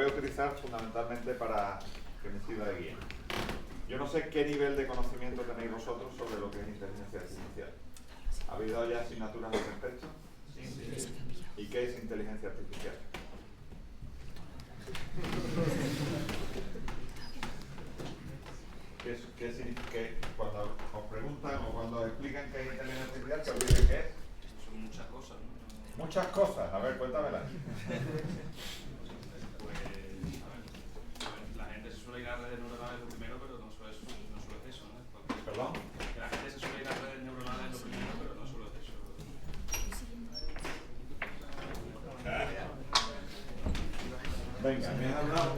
voy a utilizar fundamentalmente para que me sirva de guía. Yo no sé qué nivel de conocimiento tenéis vosotros sobre lo que es inteligencia artificial. ¿Ha habido ya asignaturas al respecto? Sí. ¿Y qué es inteligencia artificial? ¿Qué significa? Cuando os preguntan o cuando os explican qué es inteligencia artificial, ¿qué os dicen qué es? Son muchas cosas, ¿no? Muchas cosas. A ver, cuéntamelas. Pues, a ver, la gente se suele ir a redes neuronales lo primero, pero no solo es eso, ¿no? Porque, ¿Perdón? que la gente se suele ir a redes neuronales lo primero, pero no solo es eso. Venga, me has hablado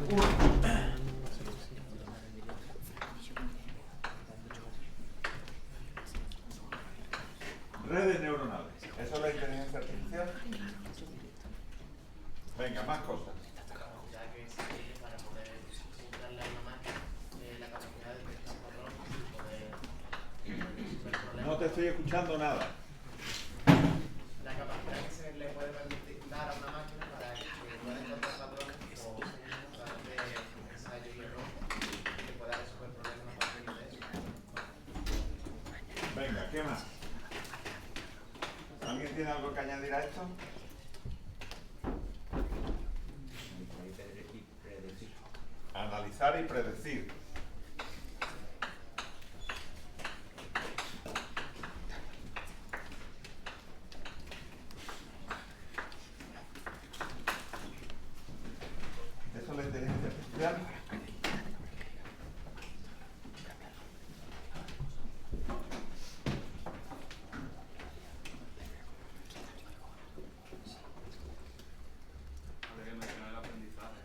redes neuronales. ¿Eso es la inteligencia artificial? Venga, más cosas. Ya que sirve para poder darle a una máquina la capacidad de detectar patrones y poder resolver problemas. No te estoy escuchando nada. La capacidad que se le puede permitir dar a una máquina para que pueda encontrar patrones o a través de ensayo y error que pueda resolver problemas a partir de eso. Venga, ¿qué más? ¿Alguien tiene algo que añadir a esto? Analizar y predecir. ¿Eso es la inteligencia artificial? Habría que mencionar el aprendizaje.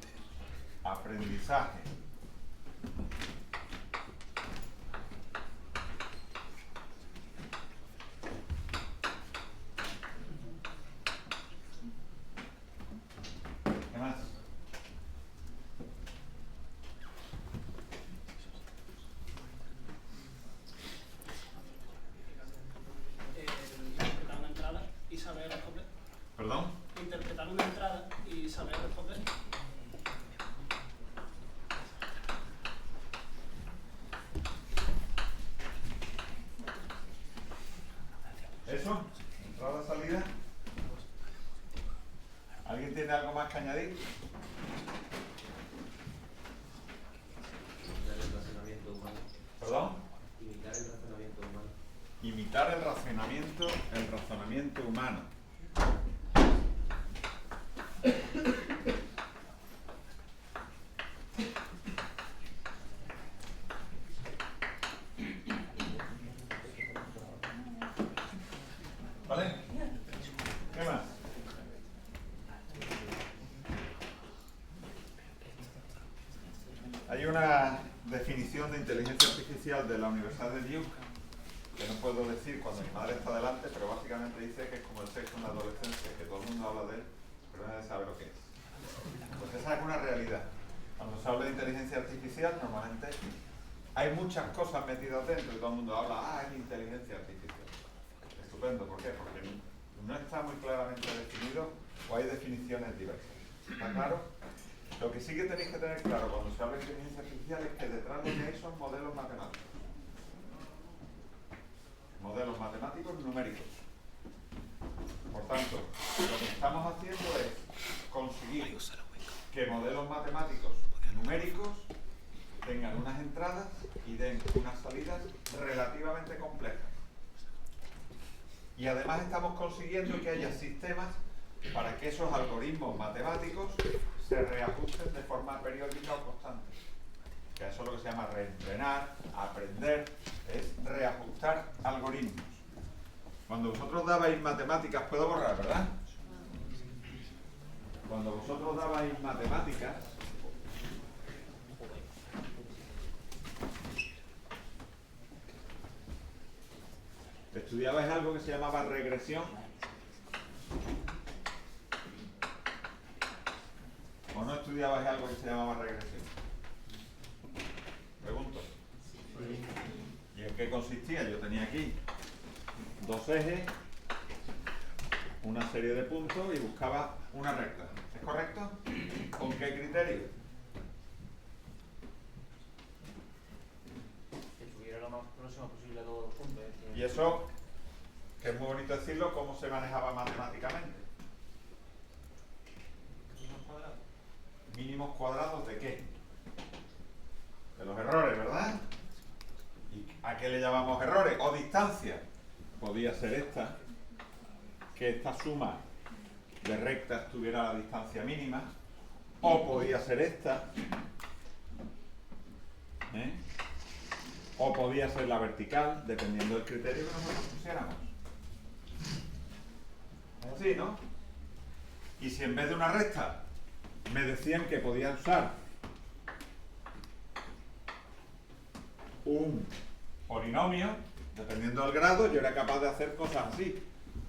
Aprendizaje. ¿Qué más? Interpretar una entrada y saber responder. ¿Perdón? Interpretar una entrada y saber responder. ¿Eso? ¿Entrada, salida? ¿Alguien tiene algo más que añadir? Imitar el razonamiento humano. ¿Perdón? Imitar el razonamiento humano. Imitar el razonamiento humano. ¿Vale? ¿Qué más? Hay una definición de inteligencia artificial de la Universidad de Duke, que no puedo decir cuando mi madre está delante, pero básicamente dice que es como el sexo en la adolescencia, que todo el mundo habla de él, pero nadie sabe lo que es. Pues esa es una realidad. Cuando se habla de inteligencia artificial, normalmente hay muchas cosas metidas dentro y todo el mundo habla, es inteligencia artificial. Estupendo, ¿por qué? Porque no está muy claramente definido o hay definiciones diversas. ¿Está claro? Lo que sí que tenéis que tener claro cuando se habla de inteligencia artificial es que detrás de lo que hay son modelos matemáticos. Modelos matemáticos numéricos. Por tanto, lo que estamos haciendo es conseguir que modelos matemáticos numéricos tengan unas entradas y den unas salidas relativamente complejas. Y además estamos consiguiendo que haya sistemas para que esos algoritmos matemáticos se reajusten de forma periódica o constante. Que eso es lo que se llama reentrenar, aprender, es reajustar algoritmos. Cuando vosotros dabais matemáticas, puedo borrar, ¿verdad? Cuando vosotros dabais matemáticas, estudiabais algo que se llamaba regresión. ¿O no estudiabais algo que se llamaba regresión? Pregunto. ¿Y en qué consistía? Yo tenía aquí dos ejes una serie de puntos y buscaba una recta. ¿Es correcto? ¿Con qué criterio? Que estuviera lo más próximo posible a todos los puntos. Es decir, Y eso, que es muy bonito decirlo, ¿cómo se manejaba matemáticamente? Mínimos cuadrados. ¿Mínimos cuadrados de qué? De los errores, ¿verdad? ¿Y a qué le llamamos errores? O distancia. Podía ser esta, que esta suma de rectas tuviera la distancia mínima, o podía ser esta, ¿eh? O podía ser la vertical, dependiendo del criterio que nosotros pusiéramos. Es así, ¿no? Y si en vez de una recta me decían que podía usar un polinomio, dependiendo del grado, yo era capaz de hacer cosas así.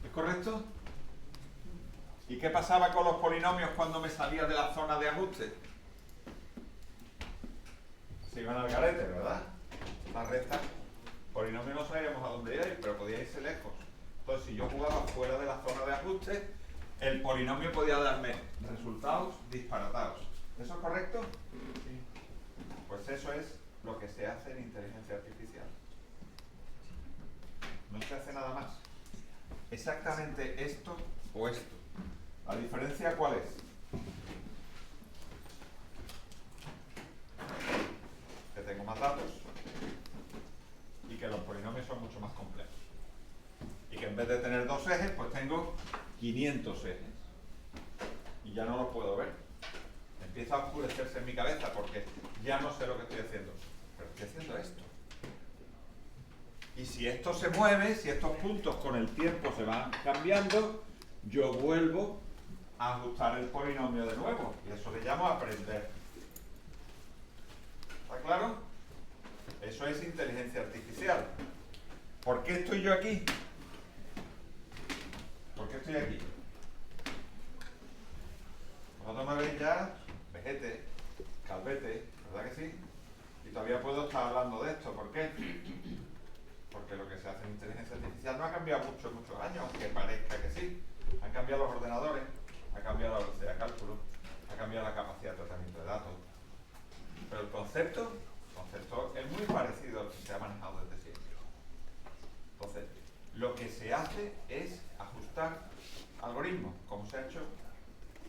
¿Es correcto? ¿Y qué pasaba con los polinomios cuando me salía de la zona de ajuste? Se iban al garete, ¿verdad? Las rectas, polinomios no sabíamos a dónde ir, pero podía irse lejos. Entonces, si yo jugaba fuera de la zona de ajuste, el polinomio podía darme resultados disparatados. ¿Eso es correcto? Sí. Pues eso es lo que se hace en inteligencia artificial. No se hace nada más. Exactamente esto o esto. ¿La diferencia cuál es? Que tengo más datos y que los polinomios son mucho más complejos. Y que en vez de tener 2 ejes, pues tengo 500 ejes. Y ya no los puedo ver. Empieza a oscurecerse en mi cabeza porque ya no sé lo que estoy haciendo. Pero estoy haciendo esto. Y si esto se mueve, si estos puntos con el tiempo se van cambiando, yo vuelvo a ajustar el polinomio de nuevo. Y eso le llamo aprender. ¿Está claro? Eso es inteligencia artificial. ¿Por qué estoy yo aquí? ¿Por qué estoy aquí? Vosotros me veis ya vejete, calvete, ¿verdad que sí? Y todavía puedo estar hablando de esto. ¿Por qué? Porque lo que se hace en inteligencia artificial no ha cambiado mucho en muchos años, aunque parezca que sí. Han cambiado los ordenadores, ha cambiado la velocidad de cálculo, ha cambiado la capacidad de tratamiento de datos. Pero el concepto es muy parecido al que se ha manejado desde siempre. Entonces, lo que se hace es ajustar algoritmos, como se ha hecho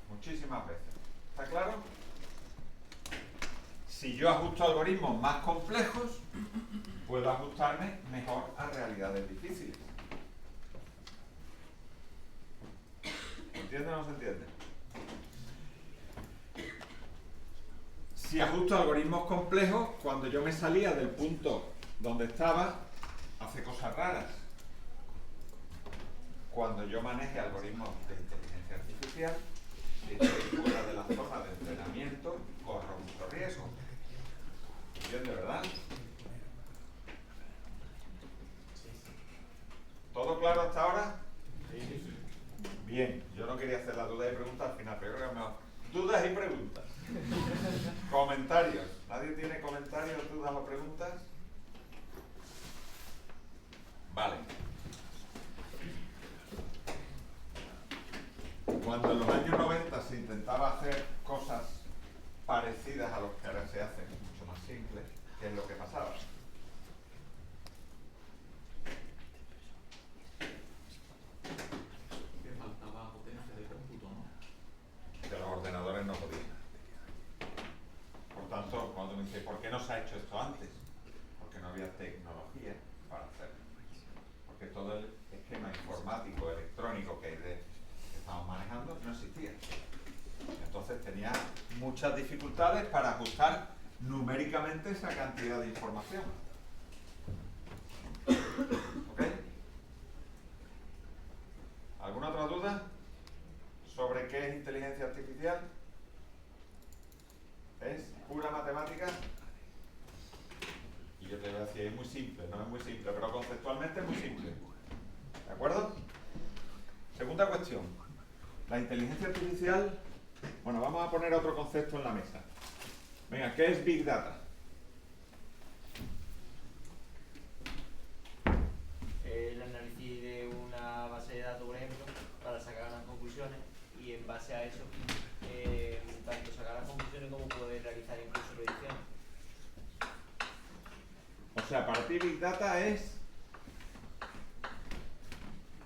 muchísimas veces. ¿Está claro? Si yo ajusto algoritmos más complejos, puedo ajustarme mejor a realidades difíciles. ¿Se entiende o no se entiende? Si ajusto algoritmos complejos, cuando yo me salía del punto donde estaba, hace cosas raras. Cuando yo maneje algoritmos de inteligencia artificial, si estoy fuera de la zona de entrenamiento, corro mucho riesgo. ¿Entiende, verdad? ¿Todo claro hasta ahora? Sí. Bien, yo no quería hacer la duda y preguntas al final, pero creo que mejor. Dudas y preguntas. Comentarios. ¿Nadie tiene comentarios, dudas o preguntas? Vale. Cuando en los años 90 se intentaba hacer cosas parecidas a lo que ahora se hacen, mucho más simples, ¿qué es lo que pasaba? Que faltaba potencia de cómputo, ¿no? Que los ordenadores no podían. Por tanto, cuando me dice, ¿por qué no se ha hecho esto antes? Porque no había tecnología para hacerlo. Porque todo el esquema informático, electrónico que estamos manejando no existía. Entonces tenía muchas dificultades para ajustar numéricamente esa cantidad de información. ¿Ok? ¿Alguna otra duda sobre qué es inteligencia artificial? ¿Es pura matemática? Y yo te voy a decir, es muy simple, no es muy simple, pero conceptualmente es muy simple. ¿De acuerdo? Segunda cuestión. La inteligencia artificial... Bueno, vamos a poner otro concepto en la mesa. Venga, ¿qué es Big Data? El análisis de una base de datos, por ejemplo, para sacar base a eso, tanto sacar las conclusiones como poder realizar incluso predicciones. O sea, para ti Big Data es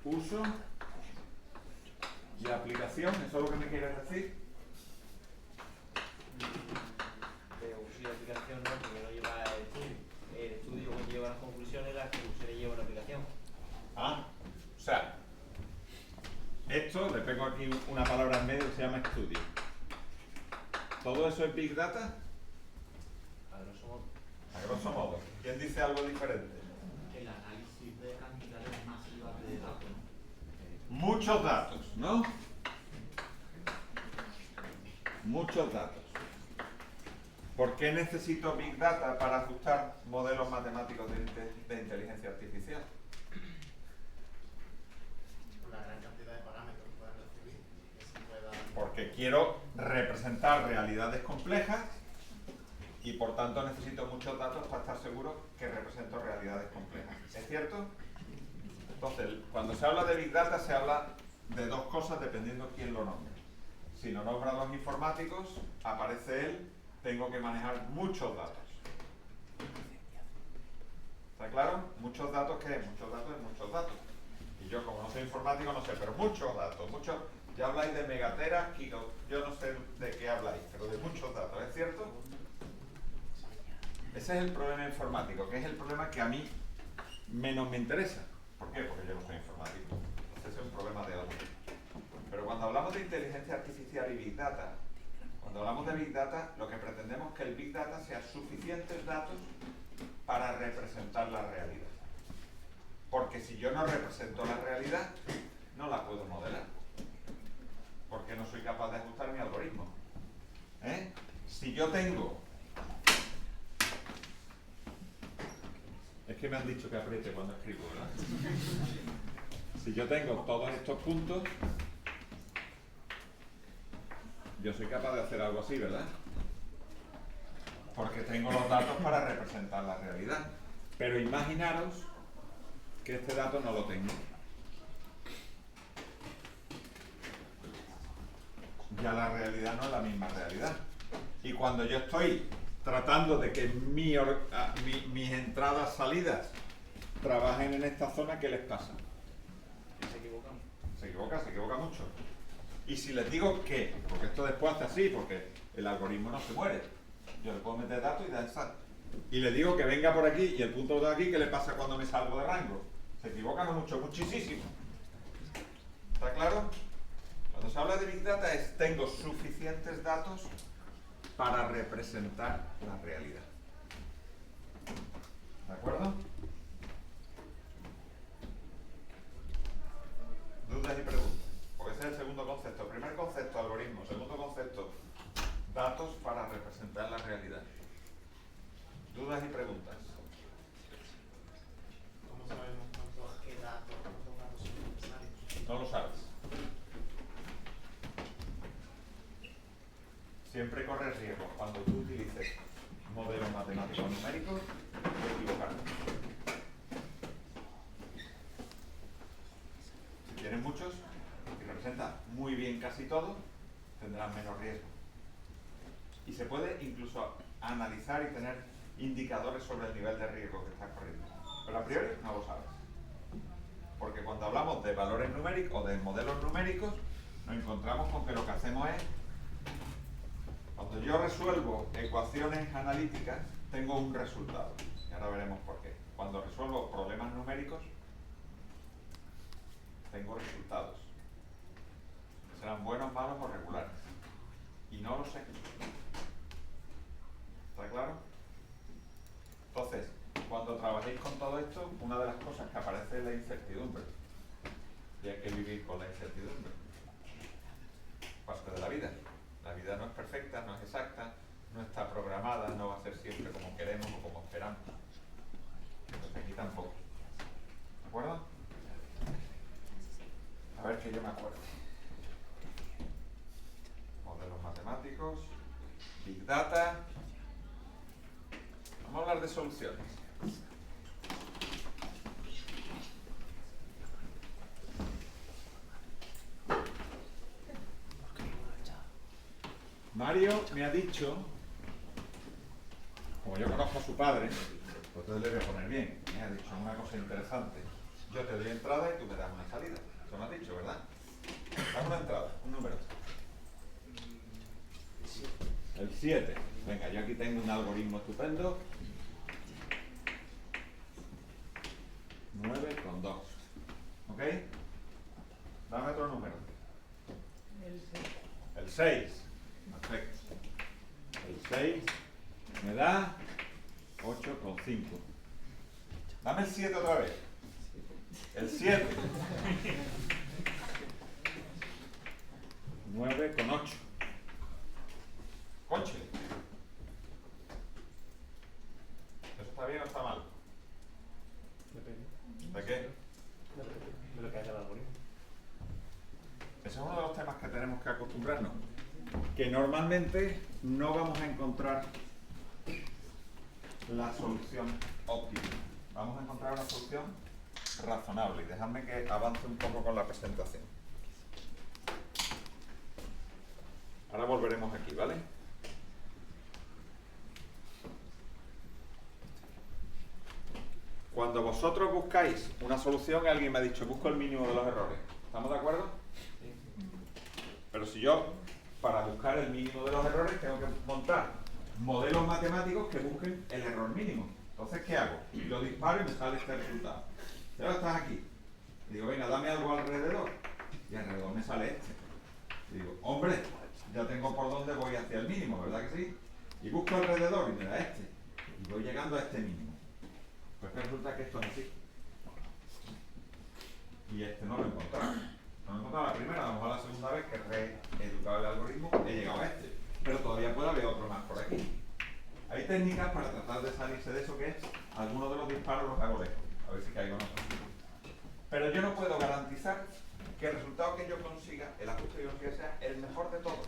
uso y aplicación, ¿eso es lo que me quieres decir? De uso y aplicación no, porque no lleva el estudio. El estudio lleva las conclusiones llevan la aplicación. Ah, o sea, esto, le pego aquí una palabra en medio que se llama estudio. ¿Todo eso es Big Data? A grosso modo. A grosso modo. ¿Quién dice algo diferente? El análisis de cantidades masivas de datos, ¿no? Muchos datos, ¿no? Muchos datos. ¿Por qué necesito Big Data para ajustar modelos matemáticos de inteligencia artificial? La gran cantidad de parámetros que puedan recibir, que se pueda... Porque quiero representar realidades complejas y por tanto necesito muchos datos para estar seguro que represento realidades complejas. ¿Es cierto? Entonces, cuando se habla de Big Data se habla de dos cosas dependiendo quién lo nombre. Si lo nombran los informáticos, aparece él, tengo que manejar muchos datos. ¿Está claro? Muchos datos, ¿qué es? Muchos datos es muchos datos. Y yo, como no soy informático, no sé, pero muchos datos, muchos. Ya habláis de megateras, yo no sé de qué habláis, pero de muchos datos, ¿es cierto? Ese es el problema informático, que es el problema que a mí menos me interesa. ¿Por qué? Porque yo no soy informático. Ese es un problema de otro. Pero cuando hablamos de inteligencia artificial y Big Data, cuando hablamos de Big Data, lo que pretendemos es que el Big Data sea suficientes datos para representar la realidad. Porque si yo no represento la realidad, no la puedo modelar. Porque no soy capaz de ajustar mi algoritmo. Si yo tengo... Es que me han dicho que apriete cuando escribo, ¿verdad? Si yo tengo todos estos puntos, yo soy capaz de hacer algo así, ¿verdad? Porque tengo los datos para representar la realidad. Pero imaginaros que este dato no lo tengo. Ya la realidad no es la misma realidad. Y cuando yo estoy tratando de que mis entradas, salidas trabajen en esta zona, ¿qué les pasa? Se equivocan. Se equivoca mucho. Y si les digo que, porque esto después hace así, porque el algoritmo no se muere, yo le puedo meter datos y danzar. Y le digo que venga por aquí y el punto de aquí, ¿qué le pasa cuando me salgo de rango? Se equivocan mucho, muchísimo. ¿Está claro? Cuando se habla de Big Data es tengo suficientes datos para representar la realidad. ¿De acuerdo? ¿Dudas y preguntas? Porque ese es el segundo concepto. Primer concepto, algoritmo. Segundo concepto, datos para representar la realidad. ¿Dudas y preguntas? ¿Cómo sabemos cuántos datos son necesarios? No lo sabes. Siempre corres riesgo cuando tú utilices modelos matemáticos numéricos de equivocarte. Si tienes muchos y representas muy bien casi todo, tendrás menos riesgo. Y se puede incluso analizar y tener indicadores sobre el nivel de riesgo que estás corriendo. Pero a priori no lo sabes. Porque cuando hablamos de valores numéricos o de modelos numéricos, nos encontramos con que lo que hacemos es, cuando yo resuelvo ecuaciones analíticas, tengo un resultado. Y ahora veremos por qué. Cuando resuelvo problemas numéricos, tengo resultados. Serán buenos, malos o regulares. Y no lo sé. ¿Está claro? Entonces, cuando trabajéis con todo esto, una de las cosas que aparece es la incertidumbre. Y hay que vivir con la incertidumbre. Parte de la vida. La vida no es perfecta, no es exacta, no está programada, no va a ser siempre como queremos o como esperamos. Entonces aquí tampoco. ¿De acuerdo? A ver que yo me acuerde. Modelos matemáticos, Big Data. Vamos a hablar de soluciones. Mario me ha dicho, como yo conozco a su padre, pues entonces le voy a poner bien. Me ha dicho una cosa interesante. Yo te doy entrada y tú me das una salida. Eso me has dicho, ¿verdad? Dame una entrada, un número. El 7. Venga, yo aquí tengo un algoritmo estupendo. 9 con 2. ¿Ok? Dame otro número. El 6. Perfecto. El 6 me da 8 con 5. Dame el 7 otra vez. El 7. 9 con 8. Conche. ¿Eso está bien o está mal? ¿De qué? De lo que haga el algoritmo. Ese es uno de los temas que tenemos que acostumbrarnos. Que normalmente no vamos a encontrar la solución óptima. Vamos a encontrar una solución razonable. Y dejadme que avance un poco con la presentación. Ahora volveremos aquí, ¿vale? Cuando vosotros buscáis una solución, alguien me ha dicho, busco el mínimo de los errores. ¿Estamos de acuerdo? Pero si yo, para buscar el mínimo de los errores, tengo que montar modelos matemáticos que busquen el error mínimo. Entonces, ¿qué hago? Lo disparo y me sale este resultado. Y ahora estás aquí. Y digo, venga, dame algo alrededor. Y alrededor me sale este. Y digo, hombre, ya tengo por dónde voy hacia el mínimo, ¿verdad que sí? Y busco alrededor y me da este. Y voy llegando a este mínimo. Pues que resulta que esto es así. Y este no lo he encontrado. No lo he encontrado la primera, a lo mejor la segunda vez que he reeducado el algoritmo he llegado a este. Pero todavía puede haber otro más por aquí. Hay técnicas para tratar de salirse de eso, que es algunos de los disparos los hago lejos. A ver si caigo en otro. Pero yo no puedo garantizar que el resultado que yo consiga, el ajuste que yo consiga, sea el mejor de todos.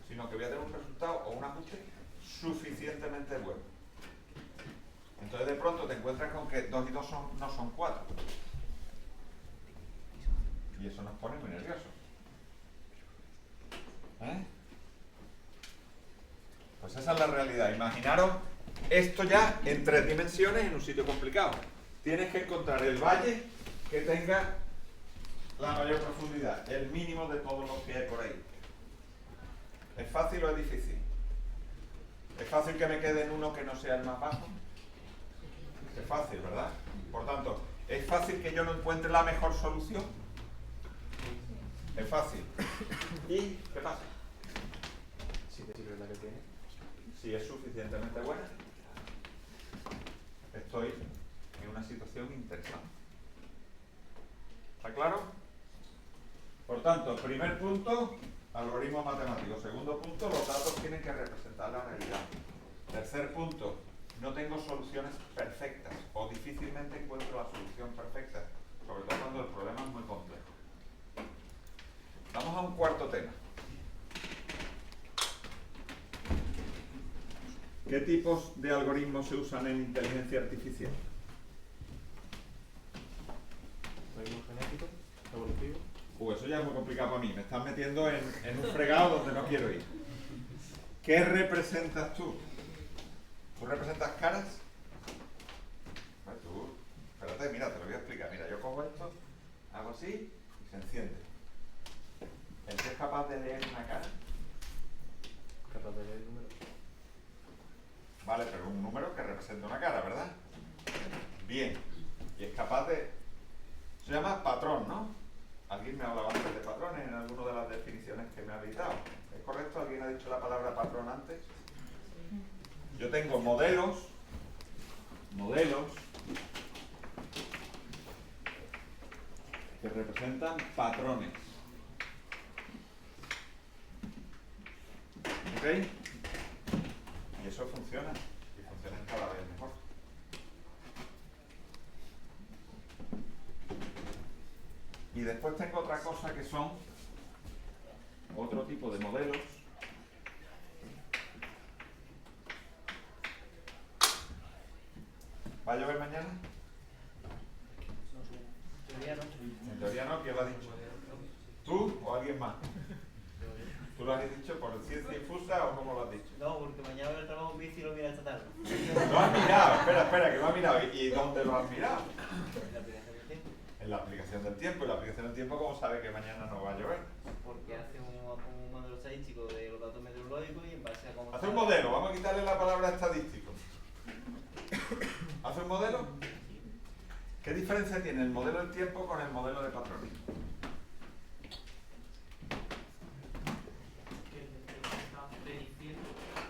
Sino que voy a tener un resultado o un ajuste suficientemente bueno. Entonces de pronto te encuentras con que 2 y 2 no son 4. Y eso nos pone muy nerviosos. Pues esa es la realidad. Imaginaros esto ya en 3 dimensiones en un sitio complicado. Tienes que encontrar el valle que tenga la mayor profundidad, el mínimo de todos los que hay por ahí. ¿Es fácil o es difícil? ¿Es fácil que me quede en uno que no sea el más bajo? Es fácil, ¿verdad? Por tanto, ¿es fácil que yo no encuentre la mejor solución? Es fácil. ¿Y qué pasa? Si te sirve la que tiene. Si es suficientemente buena, estoy en una situación interesante. ¿Está claro? Por tanto, primer punto, algoritmo matemático. Segundo punto, los datos tienen que representar la realidad. Tercer punto, no tengo soluciones perfectas o difícilmente encuentro la solución perfecta, sobre todo cuando el problema es muy complejo. Vamos a un cuarto tema. ¿Qué tipos de algoritmos se usan en inteligencia artificial? Algoritmo genético, evolutivo. Eso ya es muy complicado para mí. Me estás metiendo en un fregado donde no quiero ir. ¿Qué representas tú? ¿Tú representas caras? Pues tú, espérate, mira, te lo voy a explicar. Mira, yo cojo esto, hago así y se enciende. ¿El que es capaz de leer una cara? Capaz de leer el número. Vale, pero un número que representa una cara, ¿verdad? Bien. Y es capaz de... Se llama patrón, ¿no? Alguien me hablaba antes de patrones en alguna de las definiciones que me ha habéis dado. ¿Es correcto? ¿Alguien ha dicho la palabra patrón antes? Yo tengo modelos que representan patrones. ¿Ok? Y eso funciona. Y funciona cada vez mejor. Y después tengo otra cosa que son otro tipo de modelos. ¿Va a llover mañana? En teoría no, ¿quién lo ha dicho? ¿Tú o alguien más? Tú lo has dicho por ciencia infusa o cómo lo has dicho? No, porque mañana voy al trabajo en bici y lo mira esta tarde. Lo has mirado, espera, que lo has mirado. ¿Y dónde lo has mirado? En la aplicación del tiempo. En la aplicación del tiempo. ¿Y la aplicación del tiempo cómo sabe que mañana no va a llover? Porque hace un modelo estadístico de los datos meteorológicos y en base a cómo... Hace un modelo, vamos a quitarle la palabra estadístico. ¿Hace un modelo? ¿Qué diferencia tiene el modelo del tiempo con el modelo de patrones?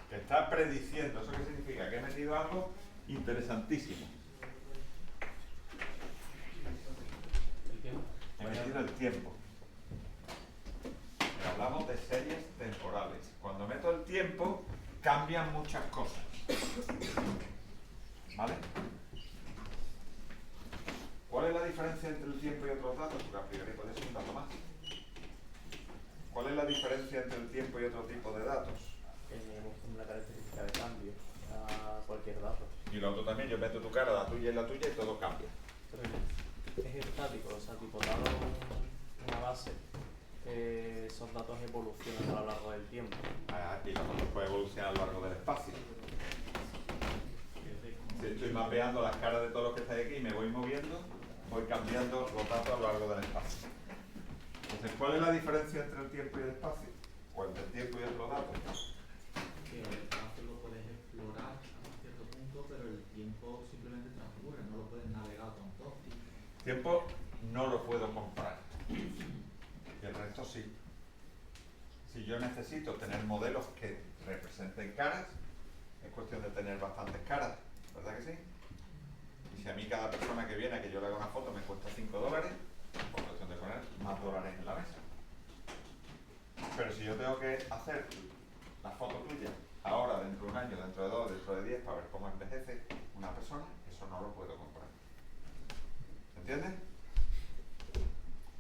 Que está prediciendo. ¿Eso qué significa? Que he metido algo interesantísimo. He metido el tiempo. Y hablamos de series temporales. Cuando meto el tiempo, cambian muchas cosas. ¿Vale? ¿Cuál es la diferencia entre el tiempo y otros datos? Porque a priori puede ser un dato más. ¿Cuál es la diferencia entre el tiempo y otro tipo de datos? Tenemos una característica de cambio a cualquier dato. Y lo otro también, yo meto tu cara, la tuya y la tuya y todo cambia. Pero es estático, o sea, tipo dado una base, esos datos evolucionan a lo largo del tiempo. Y los datos pueden evolucionar a lo largo del espacio. Si estoy mapeando las caras de todos los que estáis aquí y me voy moviendo, voy cambiando los datos a lo largo del espacio. Entonces, ¿cuál es la diferencia entre el tiempo y el espacio? O entre el tiempo y otros datos. Que el espacio lo puedes explorar hasta cierto punto, pero el tiempo simplemente transcurre, no lo puedes navegar con todo. Tiempo no lo puedo comprar. Y el resto sí. Si yo necesito tener modelos que representen caras, es cuestión de tener bastantes caras, ¿verdad que sí? Y si a mí cada persona que viene a que yo le haga una foto me cuesta $5, por cuestión de poner más dólares en la mesa. Pero si yo tengo que hacer la foto tuya ahora, dentro de un año, dentro de 2, dentro de 10, para ver cómo envejece una persona, eso no lo puedo comprar. ¿Entiendes?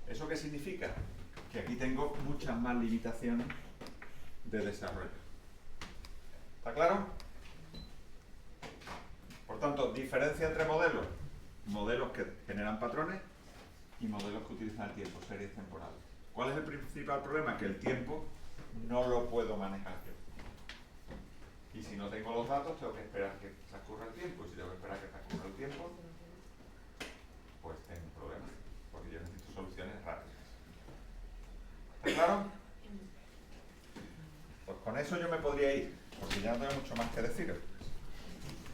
¿Eso qué significa? Que aquí tengo muchas más limitaciones de desarrollo. ¿Está claro? Por tanto, diferencia entre modelos. Modelos que generan patrones y modelos que utilizan el tiempo, series temporales. ¿Cuál es el principal problema? Que el tiempo no lo puedo manejar yo. Y si no tengo los datos, tengo que esperar que transcurra el tiempo. Y si tengo que esperar que transcurra el tiempo, pues tengo un problema. Porque yo necesito soluciones rápidas. ¿Está claro? Pues con eso yo me podría ir, porque ya no tengo mucho más que deciros.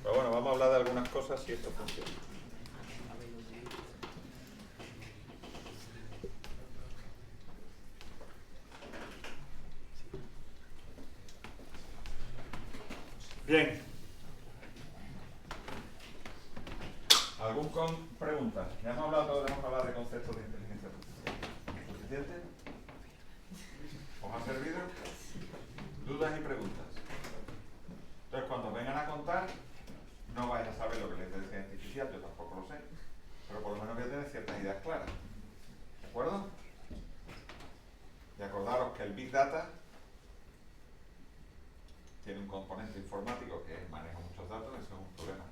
Pero bueno, vamos a hablar de algunas cosas si esto funciona. Bien. ¿Algún pregunta? Ya hemos hablado todo, hemos hablado de conceptos de inteligencia artificial. ¿Suficiente? ¿Os ha servido? ¿Dudas y preguntas? Entonces, cuando vengan a contar, no vais a saber lo que es la inteligencia artificial, yo tampoco lo sé, pero por lo menos voy a tener ciertas ideas claras. ¿De acuerdo? Y acordaros que el Big Data tiene un componente informático que maneja muchos datos, eso es un problema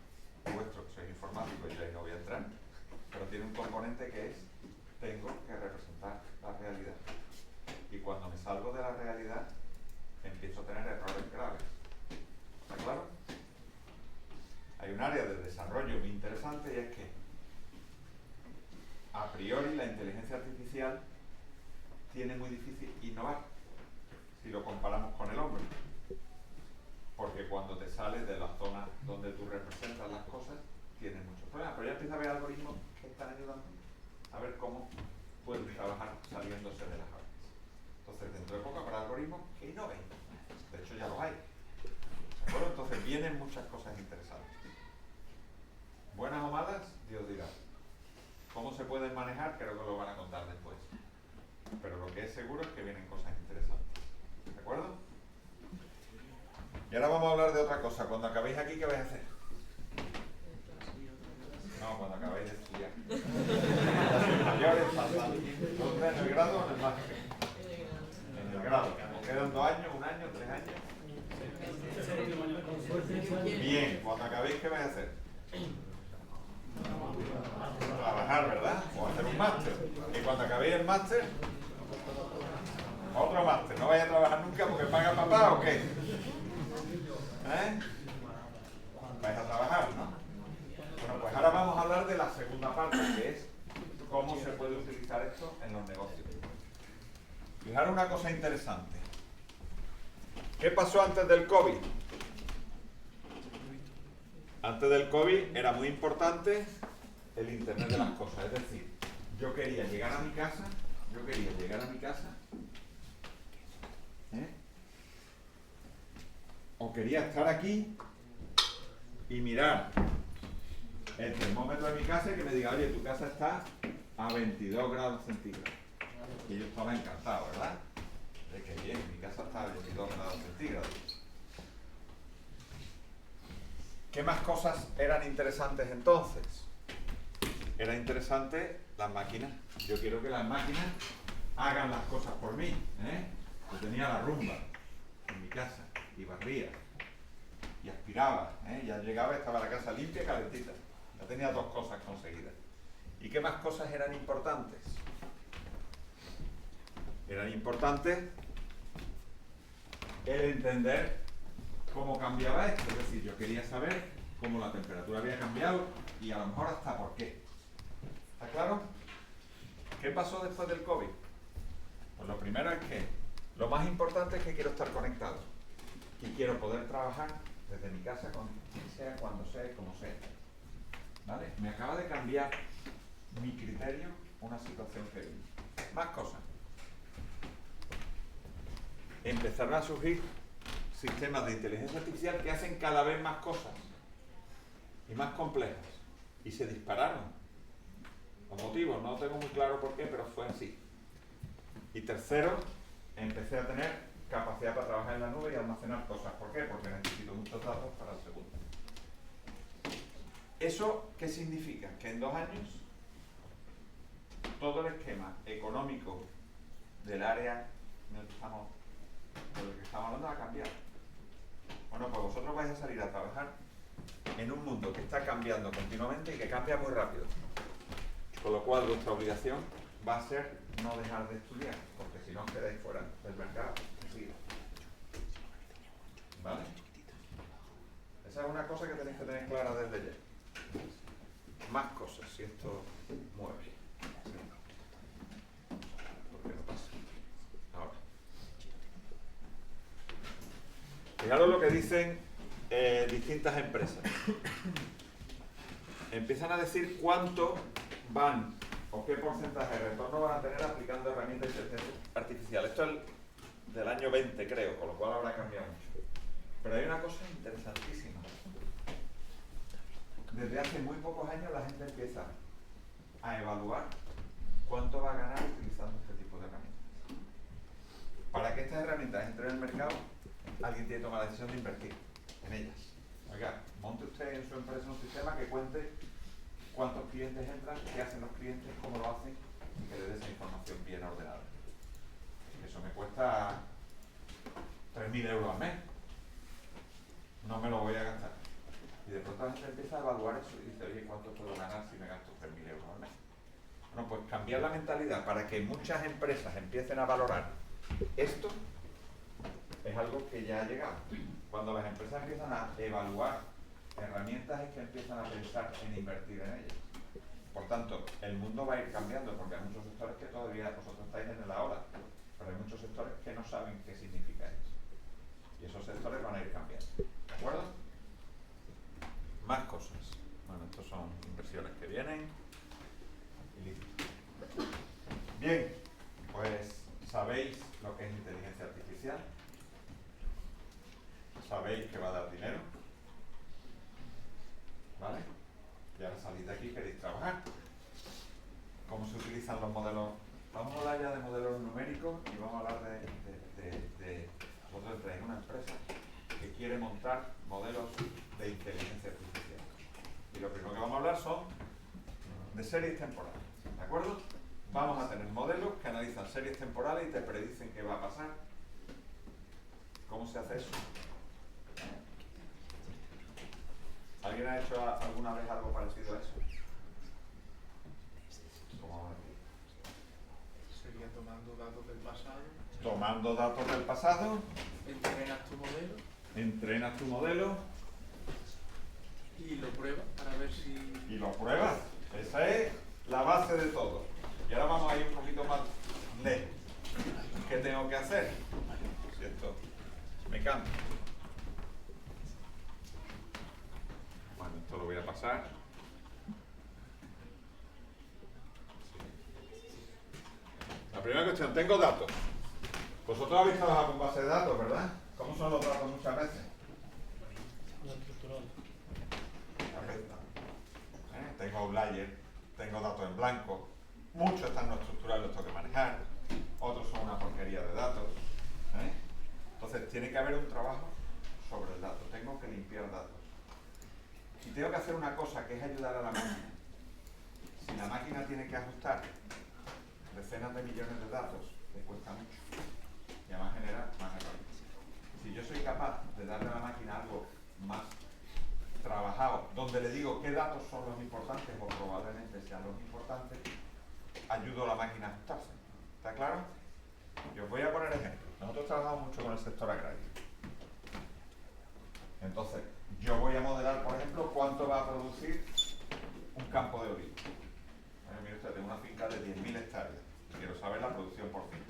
vuestro, que sois informáticos y yo ahí no voy a entrar, pero tiene un componente que es, tengo que representar la realidad. Y cuando me salgo de la realidad, empiezo a tener errores graves. ¿Está claro? Hay un área de desarrollo muy interesante y es que, a priori, la inteligencia artificial tiene muy difícil innovar si lo comparamos con el hombre. Porque cuando te sales de la zona donde tú representas las cosas, tienes muchos problemas. Pero ya empieza a haber algoritmos que están ayudando a ver cómo pueden trabajar saliéndose de las aulas. Entonces, dentro de poco habrá algoritmos que innoven. De hecho, ya los hay. ¿De acuerdo? Entonces, vienen muchas cosas interesantes. Buenas o malas, Dios dirá. ¿Cómo se pueden manejar? Creo que lo van a contar después. Pero lo que es seguro es que vienen cosas interesantes. ¿De acuerdo? Y ahora vamos a hablar de otra cosa. Cuando acabéis aquí, ¿qué vais a hacer? No, cuando acabéis de estudiar. Mayores, ¿dónde? ¿En el grado o en el máster? En el grado. ¿Os quedan 2 años, 1 año, 3 años? Bien, cuando acabéis, ¿qué vais a hacer? Trabajar, ¿verdad? O hacer un máster. Y cuando acabéis el máster, Otro máster. ¿No vaya a trabajar nunca porque paga papá o qué? ¿Vais a trabajar, no? Bueno, pues ahora vamos a hablar de la segunda parte, que es cómo se puede utilizar esto en los negocios. Fijaros una cosa interesante. ¿Qué pasó antes del COVID? Antes del COVID era muy importante el Internet de las cosas. Es decir, yo quería llegar a mi casa, o quería estar aquí y mirar el termómetro de mi casa y que me diga, oye, tu casa está a 22 grados centígrados. Y yo estaba encantado, ¿verdad? De que bien, mi casa está a 22 grados centígrados. ¿Qué más cosas eran interesantes entonces? Era interesante las máquinas. Yo quiero que las máquinas hagan las cosas por mí. Yo tenía la rumba en mi casa y barría y aspiraba. Ya llegaba y estaba la casa limpia y calentita. Ya tenía dos cosas conseguidas. ¿Y qué más cosas eran importantes? Eran importantes el entender cómo cambiaba esto. Es decir, yo quería saber cómo la temperatura había cambiado y a lo mejor hasta por qué. ¿Está claro? ¿Qué pasó después del COVID? Pues lo primero es que lo más importante es que quiero estar conectado y quiero poder trabajar desde mi casa con quien sea, cuando sea y como sea. ¿Vale? Me acaba de cambiar mi criterio una situación que vi. Más cosas. Empezaron a surgir sistemas de inteligencia artificial que hacen cada vez más cosas y más complejas y se dispararon. Los motivos no tengo muy claro por qué, pero fue así. Y tercero, empecé a tener capacidad para trabajar en la nube y almacenar cosas. ¿Por qué? Porque necesito muchos datos para el segundo. ¿Eso qué significa? Que en 2 años todo el esquema económico del área en el que estamos, de lo que estamos hablando va a cambiar. Bueno, pues vosotros vais a salir a trabajar en un mundo que está cambiando continuamente y que cambia muy rápido. Con lo cual vuestra obligación va a ser no dejar de estudiar, porque si no os quedáis fuera del mercado. ¿Vale? Esa es una cosa que tenéis que tener clara desde ya. Más cosas, si esto mueve. ¿Por qué no pasa? Ahora. Fijaros lo que dicen distintas empresas. Empiezan a decir cuánto van o qué porcentaje de retorno van a tener aplicando herramientas de inteligencia artificial. Esto es del año 20, creo, con lo cual habrá cambiado mucho. Pero hay una cosa interesantísima. Desde hace muy pocos años la gente empieza a evaluar cuánto va a ganar utilizando este tipo de herramientas. Para que estas herramientas entren en el mercado, alguien tiene que tomar la decisión de invertir en ellas. Oiga, monte usted en su empresa un sistema que cuente cuántos clientes entran, qué hacen los clientes, cómo lo hacen y que le dé esa información bien ordenada. Eso me cuesta 3.000 euros al mes. No me lo voy a gastar. Y de pronto la gente empieza a evaluar eso y dice, oye, ¿cuánto puedo ganar si me gasto 3.000 euros al mes? Bueno, pues cambiar la mentalidad para que muchas empresas empiecen a valorar esto es algo que ya ha llegado. Cuando las empresas empiezan a evaluar herramientas es que empiezan a pensar en invertir en ellas. Por tanto, el mundo va a ir cambiando porque hay muchos sectores que todavía vosotros estáis en la ola, pero hay muchos sectores que no saben qué significa eso. Y esos sectores van a ir cambiando. ¿De acuerdo? Más cosas. Bueno, estos son inversiones que vienen y listo. Bien, pues sabéis lo que es inteligencia artificial. Sabéis que va a dar dinero. ¿Vale? Y ahora salís de aquí y queréis trabajar. ¿Cómo se utilizan los modelos? Vamos a hablar ya de modelos numéricos y vamos a hablar de vosotros entráis en una empresa que quiere montar modelos de inteligencia artificial. Y lo primero que vamos a hablar son de series temporales. ¿De acuerdo? Vamos a tener modelos que analizan series temporales y te predicen qué va a pasar. ¿Cómo se hace eso? ¿Alguien ha hecho alguna vez algo parecido a eso? ¿Cómo? Sería tomando datos del pasado, Tomando datos del pasado, entrenas tu modelo y lo pruebas para ver si... y lo pruebas. Esa es la base de todo. Y ahora vamos a ir un poquito más lejos. ¿Qué tengo que hacer? Si esto me cambia. Bueno, esto lo voy a pasar. La primera cuestión, tengo datos. Vosotros habéis trabajado con base de datos, ¿verdad? ¿Cómo son los datos muchas veces? No estructurado. Tengo outlier, tengo datos en blanco, muchos están no estructurados, los tengo que manejar, otros son una porquería de datos. Entonces tiene que haber un trabajo sobre el dato, tengo que limpiar datos. Y tengo que hacer una cosa que es ayudar a la máquina. Si la máquina tiene que ajustar decenas de millones de datos, le cuesta mucho y además genera más errores. Si yo soy capaz de darle a la máquina algo más trabajado, donde le digo qué datos son los importantes o probablemente sean los importantes, ayudo a la máquina a ajustarse. ¿Está claro? Y os voy a poner ejemplos. Nosotros trabajamos mucho con el sector agrario. Entonces, yo voy a modelar, por ejemplo, cuánto va a producir un campo de olivo. Mire usted, tengo una finca de 10.000 hectáreas. Quiero saber la producción por fin.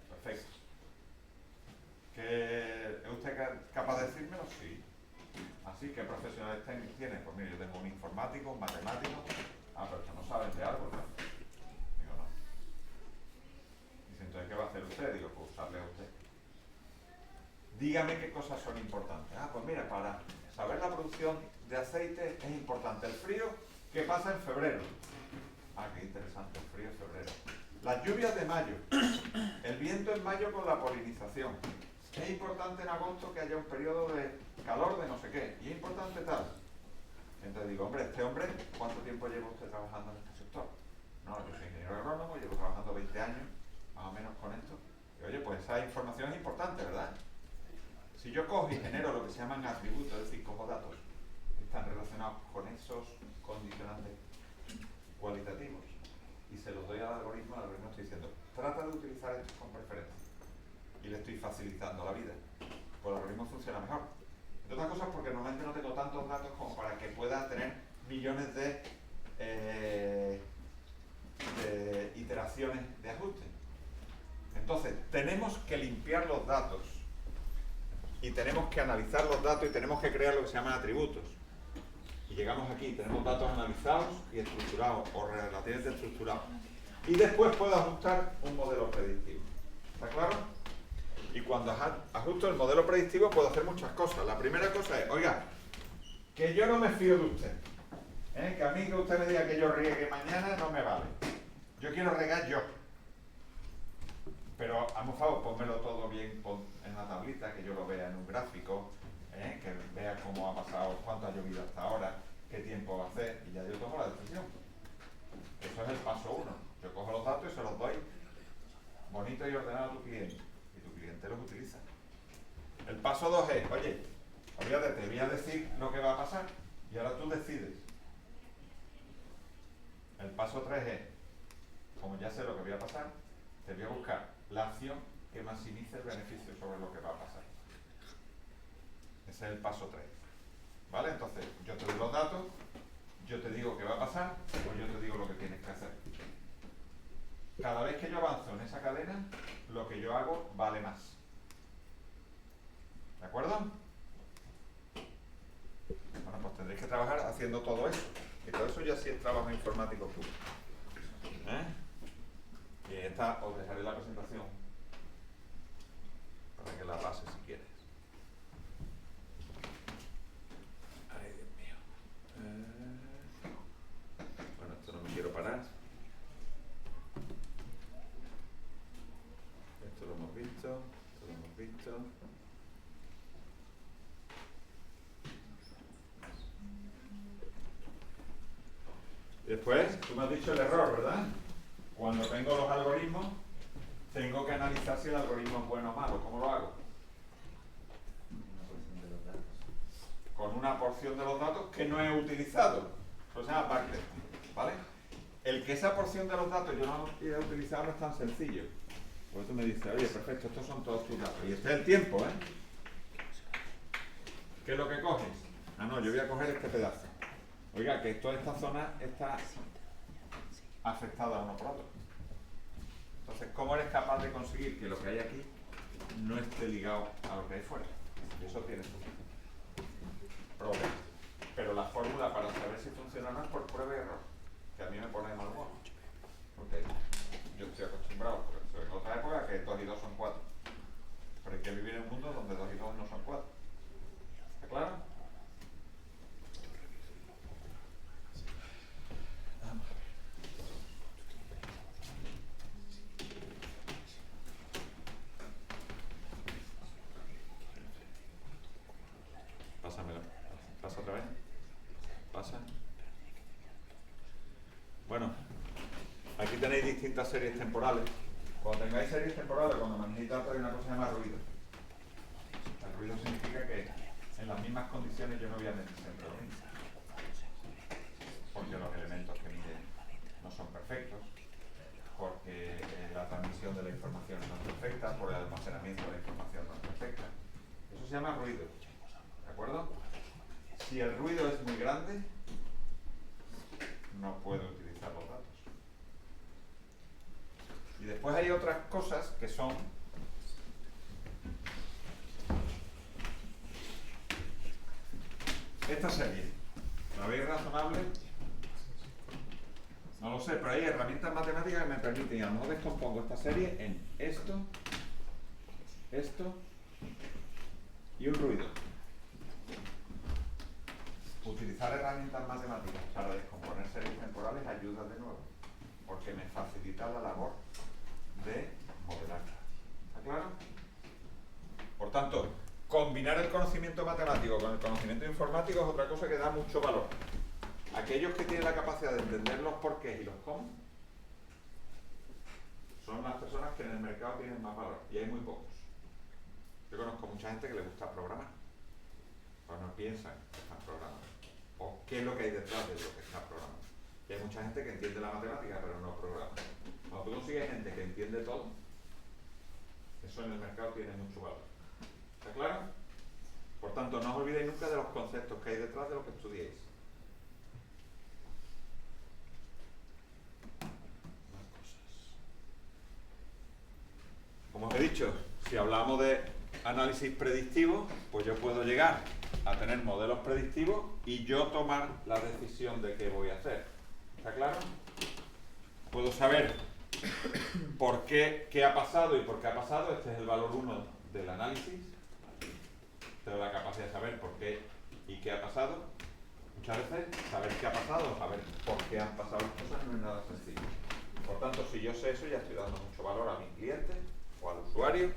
Perfecto. ¿Es usted capaz de decírmelo? Sí. Así, ¿qué profesionales tiene? Pues mire, yo tengo un informático, un matemático. Pero que no saben de algo, ¿no? Digo, no. Dice, entonces, ¿qué va a hacer usted? Digo, pues usarle a usted. Dígame qué cosas son importantes. Pues mira, para saber la producción de aceite es importante el frío que pasa en febrero. Qué interesante, el frío en febrero. Las lluvias de mayo. El viento en mayo con la polinización. Es importante en agosto que haya un periodo de calor de no sé qué. Y es importante tal. Entonces digo, hombre, ¿cuánto tiempo lleva usted trabajando en este sector? No, yo soy ingeniero agrónomo, llevo trabajando 20 años, más o menos con esto. Y oye, pues esa información es importante, ¿verdad? Si yo cojo y genero lo que se llaman atributos, es decir, cojo datos que están relacionados con esos condicionantes cualitativos y se los doy al algoritmo estoy diciendo, trata de utilizar esto con preferencia. Y le estoy facilitando la vida. Pues el algoritmo funciona mejor. Entre otras cosas porque normalmente no tengo tantos datos como para que pueda tener millones de iteraciones de ajuste. Entonces, tenemos que limpiar los datos y tenemos que analizar los datos y tenemos que crear lo que se llaman atributos. Y llegamos aquí, tenemos datos analizados y estructurados o relativamente estructurados. Y después puedo ajustar un modelo predictivo. ¿Está claro? Y cuando ajusto el modelo predictivo puedo hacer muchas cosas. La primera cosa es, oiga, que yo no me fío de usted. Que a mí que usted me diga que yo riegue mañana no me vale. Yo quiero regar yo. Pero, hazme un favor, pónmelo todo bien en la tablita, que yo lo vea en un gráfico, que vea cómo ha pasado, cuánto ha llovido hasta ahora, qué tiempo va a hacer, y ya yo tomo la decisión. Eso es el paso 1. Yo cojo los datos y se los doy bonito y ordenado a tu cliente. Y tu cliente los utiliza. El paso 2 es, oye, olvídate, te voy a decir lo que va a pasar, y ahora tú decides. El paso 3 es, como ya sé lo que voy a pasar, te voy a buscar la acción que maximice el beneficio sobre lo que va a pasar. Ese es el paso 3. ¿Vale? Entonces, yo te doy los datos, yo te digo qué va a pasar, o yo te digo lo que tienes que hacer. Cada vez que yo avanzo en esa cadena, lo que yo hago vale más. ¿De acuerdo? Bueno, pues tendréis que trabajar haciendo todo eso. Y todo eso ya sí es trabajo informático puro. Y esta os dejaré la presentación para que la pase si quieres. Ay, Dios mío. Bueno, esto no me quiero parar. Esto lo hemos visto. Después, tú me has dicho el error, ¿verdad? Cuando tengo los algoritmos, tengo que analizar si el algoritmo es bueno o malo. ¿Cómo lo hago? Con una porción de los datos que no he utilizado. Eso se llama backtesting, ¿vale? el que esa porción de los datos yo no he utilizado no es tan sencillo. Porque tú me dices, oye, perfecto, estos son todos tus datos. Y este es el tiempo, ¿eh? ¿Qué es lo que coges? Ah, no, yo voy a coger este pedazo. Oiga, que toda esta zona está afectada uno por otro. Entonces, ¿cómo eres capaz de conseguir que lo que hay aquí no esté ligado a lo que hay fuera? Eso tiene su problema. Pero la fórmula para saber si funciona o no es por prueba y error, que a mí me pone de mal humor. Porque yo estoy acostumbrado, porque soy en otra época, que 2 y 2 son 4. Pero hay que vivir en un mundo donde 2 y 2 no son 4. ¿Está claro? Pásamelo. ¿Pasa otra vez? ¿Pasa? Bueno, aquí tenéis distintas series temporales. Cuando tengáis series temporales, cuando manejéis datos, hay una cosa que se llama ruido. El ruido significa que en las mismas condiciones yo no voy a medir siempre lo mismo. Porque los elementos que miden no son perfectos, porque la transmisión de la información no es perfecta, por el almacenamiento de la información no es perfecta. Eso se llama ruido. ¿De acuerdo? Si el ruido es muy grande, no puedo utilizar los datos. Y después hay otras cosas que son esta serie. ¿La veis razonable? No lo sé, pero hay herramientas matemáticas que me permiten, y a lo mejor descompongo esta serie en esto, esto y un ruido. Utilizar herramientas matemáticas para descomponer series temporales ayuda de nuevo, porque me facilita la labor de modelarla. ¿Está claro? Por tanto, combinar el conocimiento matemático con el conocimiento informático es otra cosa que da mucho valor. Aquellos que tienen la capacidad de entender los porqués y los cómo son las personas que en el mercado tienen más valor, y hay muy pocos. Yo conozco mucha gente que le gusta programar, pero no piensan que están programando, o qué es lo que hay detrás de lo que están programando. Y hay mucha gente que entiende la matemática, pero no programa. Cuando tú consigues gente que entiende todo, eso en el mercado tiene mucho valor. ¿Está claro? Por tanto, no os olvidéis nunca de los conceptos que hay detrás de lo que estudiéis. Más cosas. Como os he dicho, si hablamos de análisis predictivo, pues yo puedo llegar a tener modelos predictivos y yo tomar la decisión de qué voy a hacer. ¿Está claro? Puedo saber por qué ha pasado y por qué ha pasado. Este es el valor 1 del análisis. Tengo la capacidad de saber por qué y qué ha pasado. Muchas veces saber qué ha pasado, saber por qué han pasado las cosas no es nada sencillo. Por tanto, si yo sé eso, ya estoy dando mucho valor a mi cliente o al usuario.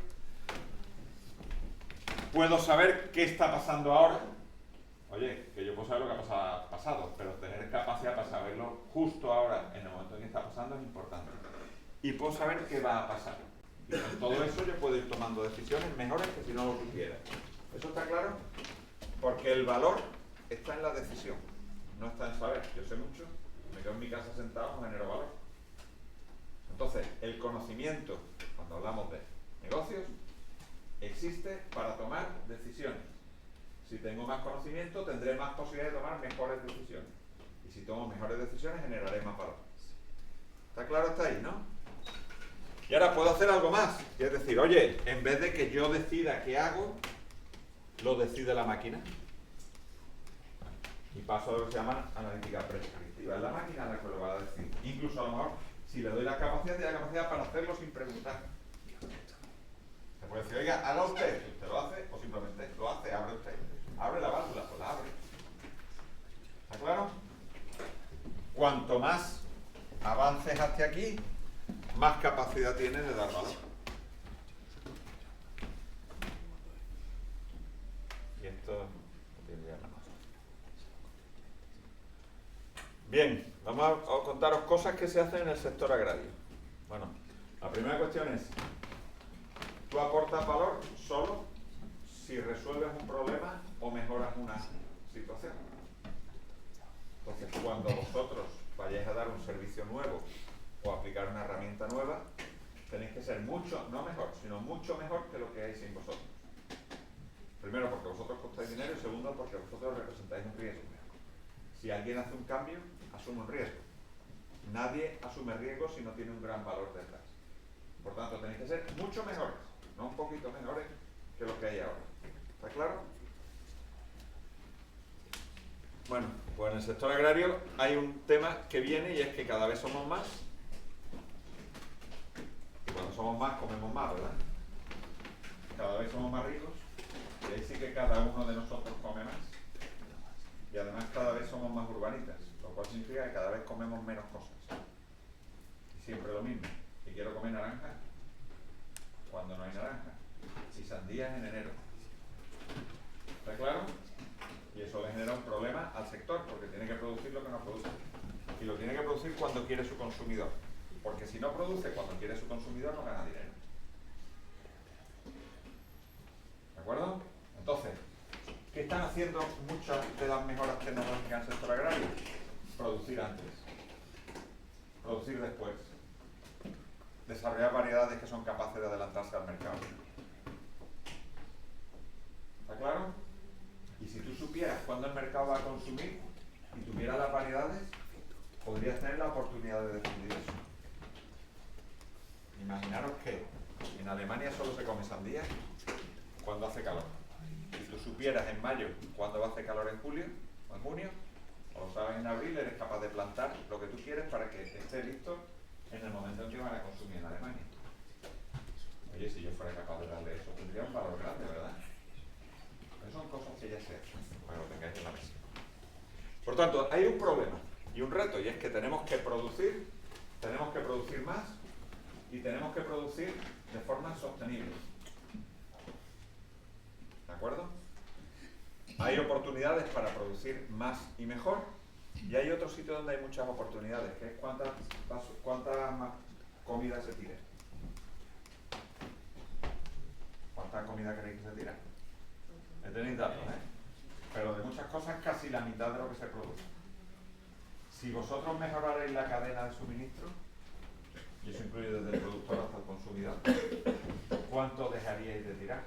Puedo saber qué está pasando ahora. Oye, que yo puedo saber lo que ha pasado, pero tener capacidad para saberlo justo ahora, en el momento en que está pasando, es importante. Y puedo saber qué va a pasar. Y con todo eso yo puedo ir tomando decisiones mejores que si no lo supiera. ¿Eso está claro? Porque el valor está en la decisión, no está en saber. Yo sé mucho, me quedo en mi casa sentado, no genero valor. Entonces, el conocimiento, cuando hablamos de negocios, existe para tomar decisiones. Si tengo más conocimiento, tendré más posibilidades de tomar mejores decisiones. Y si tomo mejores decisiones, generaré más valor. ¿Está claro hasta ahí, no? Y ahora puedo hacer algo más. Y es decir, oye, en vez de que yo decida qué hago, lo decide la máquina. Y paso a lo que se llama analítica prescriptiva. Es la máquina la que lo va a decir. Incluso a lo mejor, si le doy la capacidad, tiene la capacidad para hacerlo sin preguntar. Se puede decir, oiga, haga usted. Usted lo hace o simplemente lo hace, abre usted. Abre la válvula, pues la abre. ¿Está claro? Cuanto más avances hacia aquí, más capacidad tiene de dar valor. Y esto no tiene ya nada. Bien, vamos a contaros cosas que se hacen en el sector agrario. Bueno, la primera cuestión es, tú aportas valor solo si resuelves un problema o mejoras una situación. Entonces, cuando vosotros vayáis a dar un servicio nuevo o aplicar una herramienta nueva, tenéis que ser mucho, no mejor, sino mucho mejor que lo que hay sin vosotros. Primero, porque vosotros costáis dinero, y segundo, porque vosotros representáis un riesgo. Si alguien hace un cambio, asume un riesgo. Nadie asume riesgo si no tiene un gran valor detrás. Por tanto, tenéis que ser mucho mejores, no un poquito mejores que lo que hay ahora. ¿Está claro? Bueno, pues en el sector agrario hay un tema que viene y es que cada vez somos más. Y cuando somos más, comemos más, ¿verdad? Cada vez somos más ricos. Y ahí sí que cada uno de nosotros come más. Y además cada vez somos más urbanitas, lo cual significa que cada vez comemos menos cosas. Y siempre lo mismo. Y quiero comer naranja cuando no hay naranja. Y sandías en enero. ¿Está claro? Y eso le genera un problema al sector, porque tiene que producir lo que no produce. Y lo tiene que producir cuando quiere su consumidor. Porque si no produce cuando quiere su consumidor, no gana dinero. ¿De acuerdo? Entonces, ¿qué están haciendo muchas de las mejoras tecnológicas en el sector agrario? Producir antes. Producir después. Desarrollar variedades que son capaces de adelantarse al mercado. ¿Está claro? Y si tú supieras cuándo el mercado va a consumir y tuvieras las variedades, podrías tener la oportunidad de decidir eso. Imaginaros que en Alemania solo se come sandía cuando hace calor. Si tú supieras en mayo cuándo va a hacer calor en julio o en junio, o lo sabes en abril, eres capaz de plantar lo que tú quieres para que esté listo en el momento en que van a consumir en Alemania. Oye, si yo fuera capaz de darle eso, tendría un valor grande, ¿verdad? Pero son cosas que ya se hacen, para que lo tengáis en la mesa. Por tanto, hay un problema y un reto, y es que tenemos que producir más y tenemos que producir de forma sostenible. ¿De acuerdo? Hay oportunidades para producir más y mejor, y hay otro sitio donde hay muchas oportunidades, que es cuánta más comida se tire. ¿Cuánta comida queréis que se tire? Tenéis datos, pero de muchas cosas casi la mitad de lo que se produce. Si vosotros mejorarais la cadena de suministro, y eso incluye desde el productor hasta el consumidor, ¿cuánto dejaríais de tirar?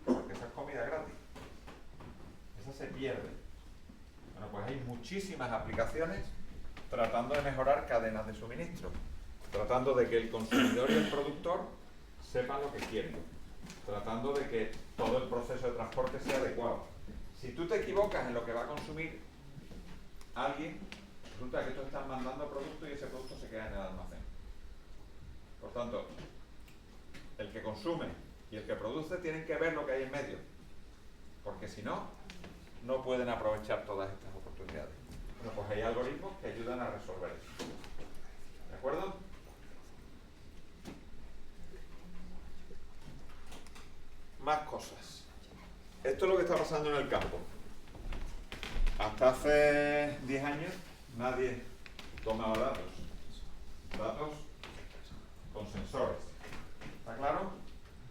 Porque esa es comida gratis. Esa se pierde. Bueno, pues hay muchísimas aplicaciones tratando de mejorar cadenas de suministro, tratando de que el consumidor y el productor sepan lo que quieren, tratando de que todo el proceso de transporte sea adecuado. Si tú te equivocas en lo que va a consumir alguien, resulta que tú estás mandando producto y ese producto se queda en el almacén. Por tanto, el que consume y el que produce tienen que ver lo que hay en medio, porque si no, no pueden aprovechar todas estas oportunidades. Bueno, pues hay algoritmos que ayudan a resolver eso. ¿De acuerdo? Más cosas. Esto es lo que está pasando en el campo. Hasta hace 10 años nadie tomaba datos. Datos con sensores. ¿Está claro?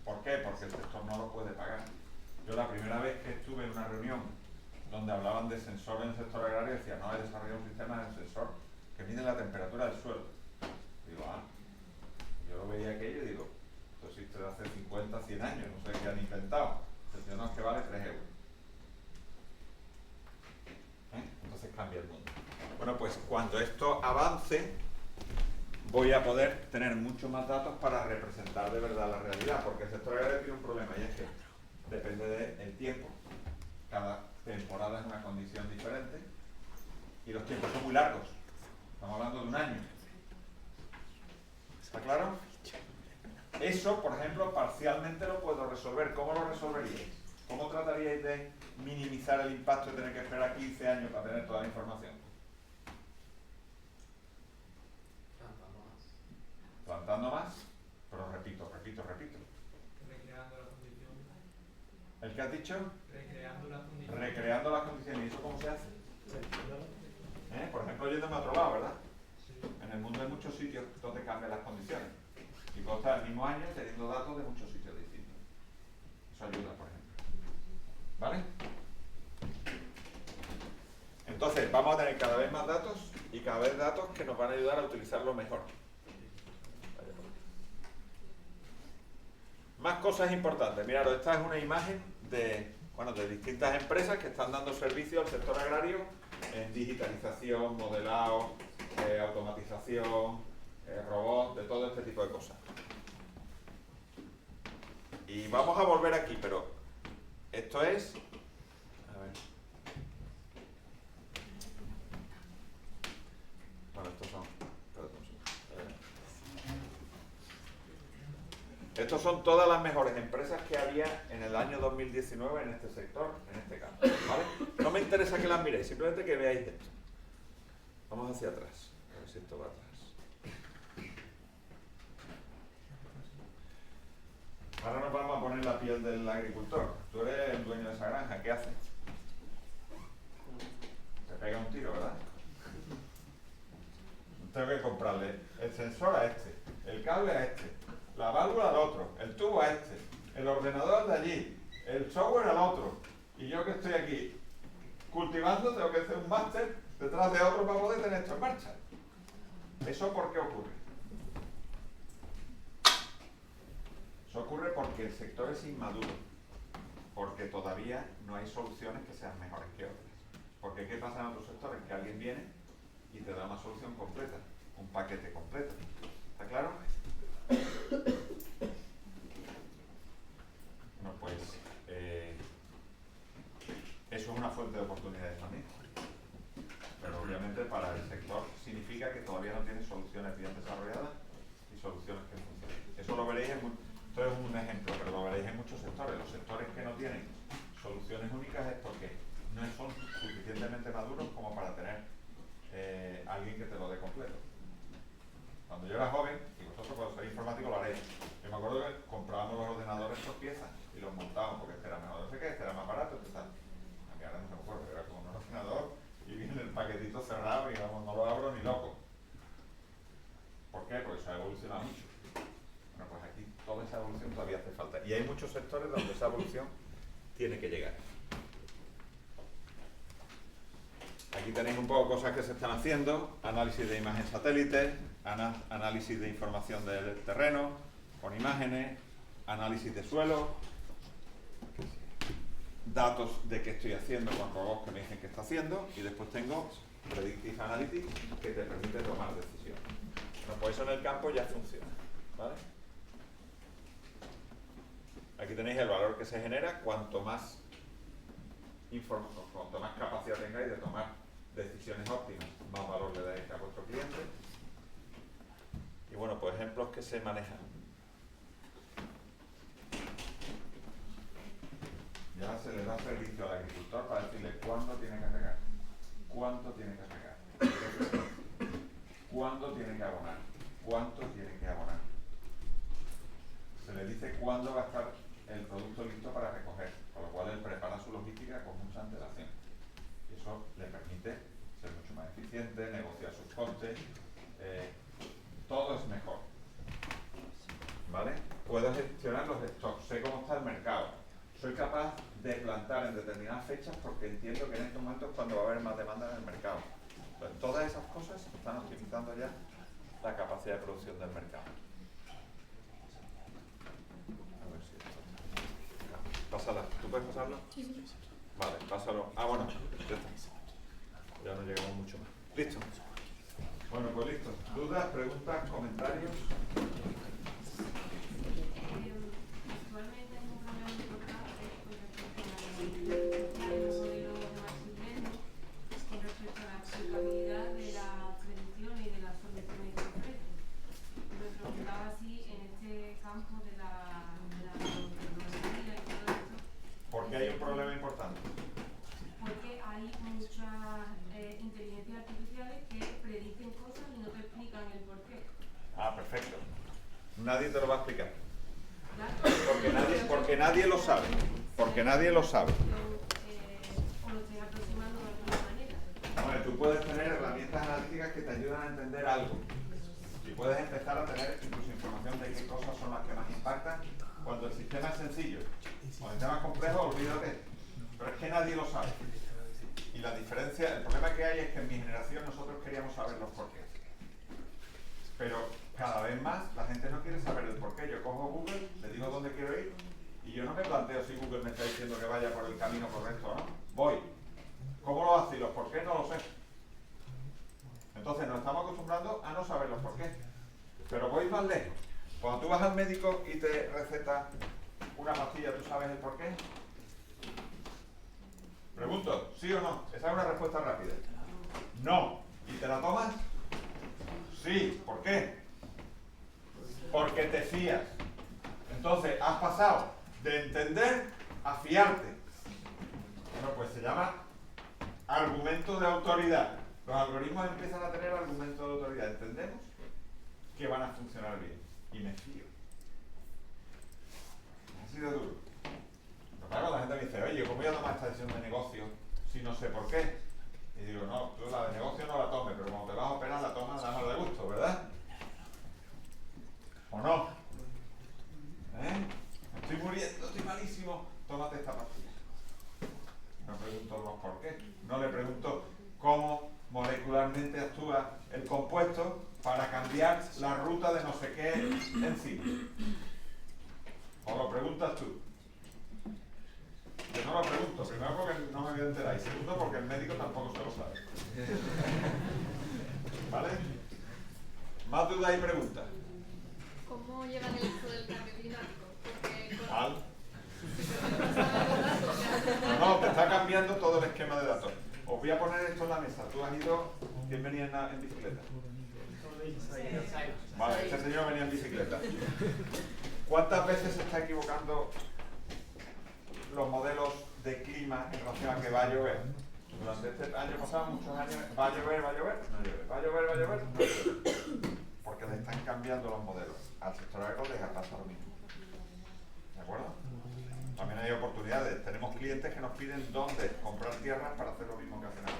¿Por qué? Porque el sector no lo puede pagar. Yo la primera vez que estuve en una reunión donde hablaban de sensores en el sector agrario, decía, no, he desarrollado un sistema de sensor que mide la temperatura del suelo. Digo, yo lo veía aquello y digo, esto existe de hace 50, 100 años, no sé qué han inventado. Decía, no, es que vale 3 euros. Entonces cambia el mundo. Bueno, pues cuando esto avance, voy a poder tener muchos más datos para representar de verdad la realidad, porque el sector agrario tiene un problema, y es que depende del tiempo. Cada temporada es una condición diferente y los tiempos son muy largos. Estamos hablando de un año. ¿Está claro? Eso, por ejemplo, parcialmente lo puedo resolver. ¿Cómo lo resolveríais? ¿Cómo trataríais de minimizar el impacto de tener que esperar 15 años para tener toda la información? Plantando más, pero repito. Recreando las condiciones. ¿El que has dicho? Recreando las condiciones. Recreando las condiciones. ¿Y eso cómo se hace? Por ejemplo, yéndome a otro lado, ¿verdad? Sí. En el mundo hay muchos sitios donde cambian las condiciones. Y puedo estar el mismo año teniendo datos de muchos sitios distintos. Eso ayuda, por ejemplo. ¿Vale? Entonces, vamos a tener cada vez más datos y cada vez datos que nos van a ayudar a utilizarlo mejor. Más cosas importantes. Miraros, esta es una imagen de distintas empresas que están dando servicio al sector agrario en digitalización, modelado, automatización, robots, de todo este tipo de cosas. Y vamos a volver aquí, pero esto es... A ver. Bueno, estos son... Estos son todas las mejores empresas que había en el año 2019 en este sector, en este campo, ¿vale? No me interesa que las miréis, simplemente que veáis esto. Vamos hacia atrás, a ver si esto va atrás. Ahora nos vamos a poner la piel del agricultor. Tú eres el dueño de esa granja, ¿qué haces? Te pega un tiro, ¿verdad? Tengo que comprarle el sensor a este, el cable a este, la válvula al otro, el tubo a este, el ordenador de allí, el software al otro. Y yo que estoy aquí cultivando tengo que hacer un máster detrás de otro para poder tener esto en marcha. ¿Eso por qué ocurre? Eso ocurre porque el sector es inmaduro, porque todavía no hay soluciones que sean mejores que otras. Porque ¿qué pasa en otros sectores? Que alguien viene y te da una solución completa, un paquete completo. ¿Está claro? Bueno, pues eso es una fuente de oportunidades también. Pero obviamente para el sector significa que todavía no tiene soluciones bien desarrolladas y soluciones que funcionen. Eso lo veréis esto es un ejemplo, pero lo veréis en muchos sectores. Los sectores que no tienen soluciones únicas es porque no son suficientemente maduros como para tener alguien que te lo dé completo. Cuando yo era joven, y vosotros cuando sois informáticos lo haréis, yo me acuerdo que comprábamos los ordenadores por piezas y los montábamos porque este era mejor, no sé qué, este era más barato, este tal. A mí ahora no me acuerdo, era como un ordenador y viene el paquetito cerrado y vamos, no lo abro ni loco. ¿Por qué? Porque se ha evolucionado mucho. Bueno, pues aquí toda esa evolución todavía hace falta. Y hay muchos sectores donde esa evolución tiene que llegar. Aquí tenéis un poco cosas que se están haciendo, análisis de imagen satélite, análisis de información del terreno, con imágenes, análisis de suelo, datos de qué estoy haciendo con robots que me dicen qué está haciendo, y después tengo Predictive Analytics que te permite tomar decisiones. Bueno, pues eso en el campo ya funciona, ¿vale? Aquí tenéis el valor que se genera, cuanto más capacidad tengáis de tomar decisiones óptimas, más valor le dais a vuestro cliente. Y bueno, pues ejemplos que se manejan. Ya se le da servicio al agricultor para decirle cuándo tiene que regar, cuánto tiene que regar, cuándo tiene que abonar, cuánto tiene que abonar. Se le dice cuándo va a estar el producto listo para recoger, con lo cual él prepara su logística con mucha antelación. Y eso le permite ser mucho más eficiente, negociar sus costes, todo es mejor. ¿Vale? Puedo gestionar los stocks, sé cómo está el mercado, soy capaz de plantar en determinadas fechas porque entiendo que en estos momentos es cuando va a haber más demanda en el mercado. Entonces, todas esas cosas están optimizando ya la capacidad de producción del mercado. A ver si esto... Pásala. ¿Tú puedes pasarlo? Sí. Vale, pásalo. Ah, bueno, ya está. Ya no llegamos mucho más. ¿Listo? Bueno, pues listo. ¿Dudas, preguntas, comentarios? Actualmente hay un problema importante con respecto al modelo de machine learning, con respecto a la aplicabilidad de las predicciones y de las soluciones que ofrece. Me preguntaba si en este campo de la tecnología y todo esto... ¿Por qué hay un problema importante? Porque hay muchas inteligencias artificiales que predicen cosas y no te explican el porqué. Ah, perfecto. Nadie te lo va a explicar. Claro. Porque nadie lo sabe. Porque nadie lo sabe. O lo estoy aproximando de alguna manera. Hombre, tú puedes tener herramientas analíticas que te ayudan a entender algo. Y puedes empezar a tener incluso información de qué cosas son las que más impactan. Cuando el sistema es sencillo. Cuando el tema es complejo, olvídate. Pero es que nadie lo sabe. Y la diferencia, el problema que hay es que en mi generación nosotros queríamos saber los porqués. Pero cada vez más la gente no quiere saber el porqué. Yo cojo Google, le digo dónde quiero ir y yo no me planteo si Google me está diciendo que vaya por el camino correcto o no. Voy. ¿Cómo lo hace y los porqués? No lo sé. Entonces nos estamos acostumbrando a no saber los porqués. Pero voy más lejos. Cuando tú vas al médico y te receta una pastilla, ¿tú sabes el porqué? Pregunto, ¿sí o no? Esa es una respuesta rápida. No. ¿Y te la tomas? Sí. ¿Por qué? Porque te fías. Entonces has pasado de entender a fiarte. Bueno, pues se llama argumento de autoridad. Los algoritmos empiezan a tener argumentos de autoridad. Entendemos que van a funcionar bien. Y me fío. Ha sido duro. Pero claro, la gente me dice, oye, ¿cómo voy a tomar esta decisión de negocio si no sé por qué? Y digo, no, tú la de negocio no la tomes, pero cuando te vas a operar la tomas nada más de gusto, ¿verdad? ¿O no? Estoy muriendo, estoy malísimo, tómate esta pastilla. No pregunto los por qué. No le pregunto cómo molecularmente actúa el compuesto para cambiar la ruta de no sé qué enzima. ¿O lo preguntas tú? Yo no lo pregunto, primero porque no me voy a enterar y segundo porque el médico tampoco se lo sabe. ¿Vale? ¿Más dudas y preguntas? ¿Cómo llevan el uso del cambio climático? Porque con... Mal. No, te está cambiando todo el esquema de datos. Os voy a poner esto en la mesa. ¿Tú has ido? ¿Quién venía en bicicleta? Vale, este señor venía en bicicleta. ¿Cuántas veces se está equivocando los modelos de clima en relación a que va a llover? Durante este año pasado, muchos años, ¿va a llover? No llueve. ¿Va a llover? No llueve. Porque le están cambiando los modelos. Al sector agrícola les pasa lo mismo. ¿De acuerdo? También hay oportunidades. Tenemos clientes que nos piden dónde comprar tierras para hacer lo mismo que hacen ahora.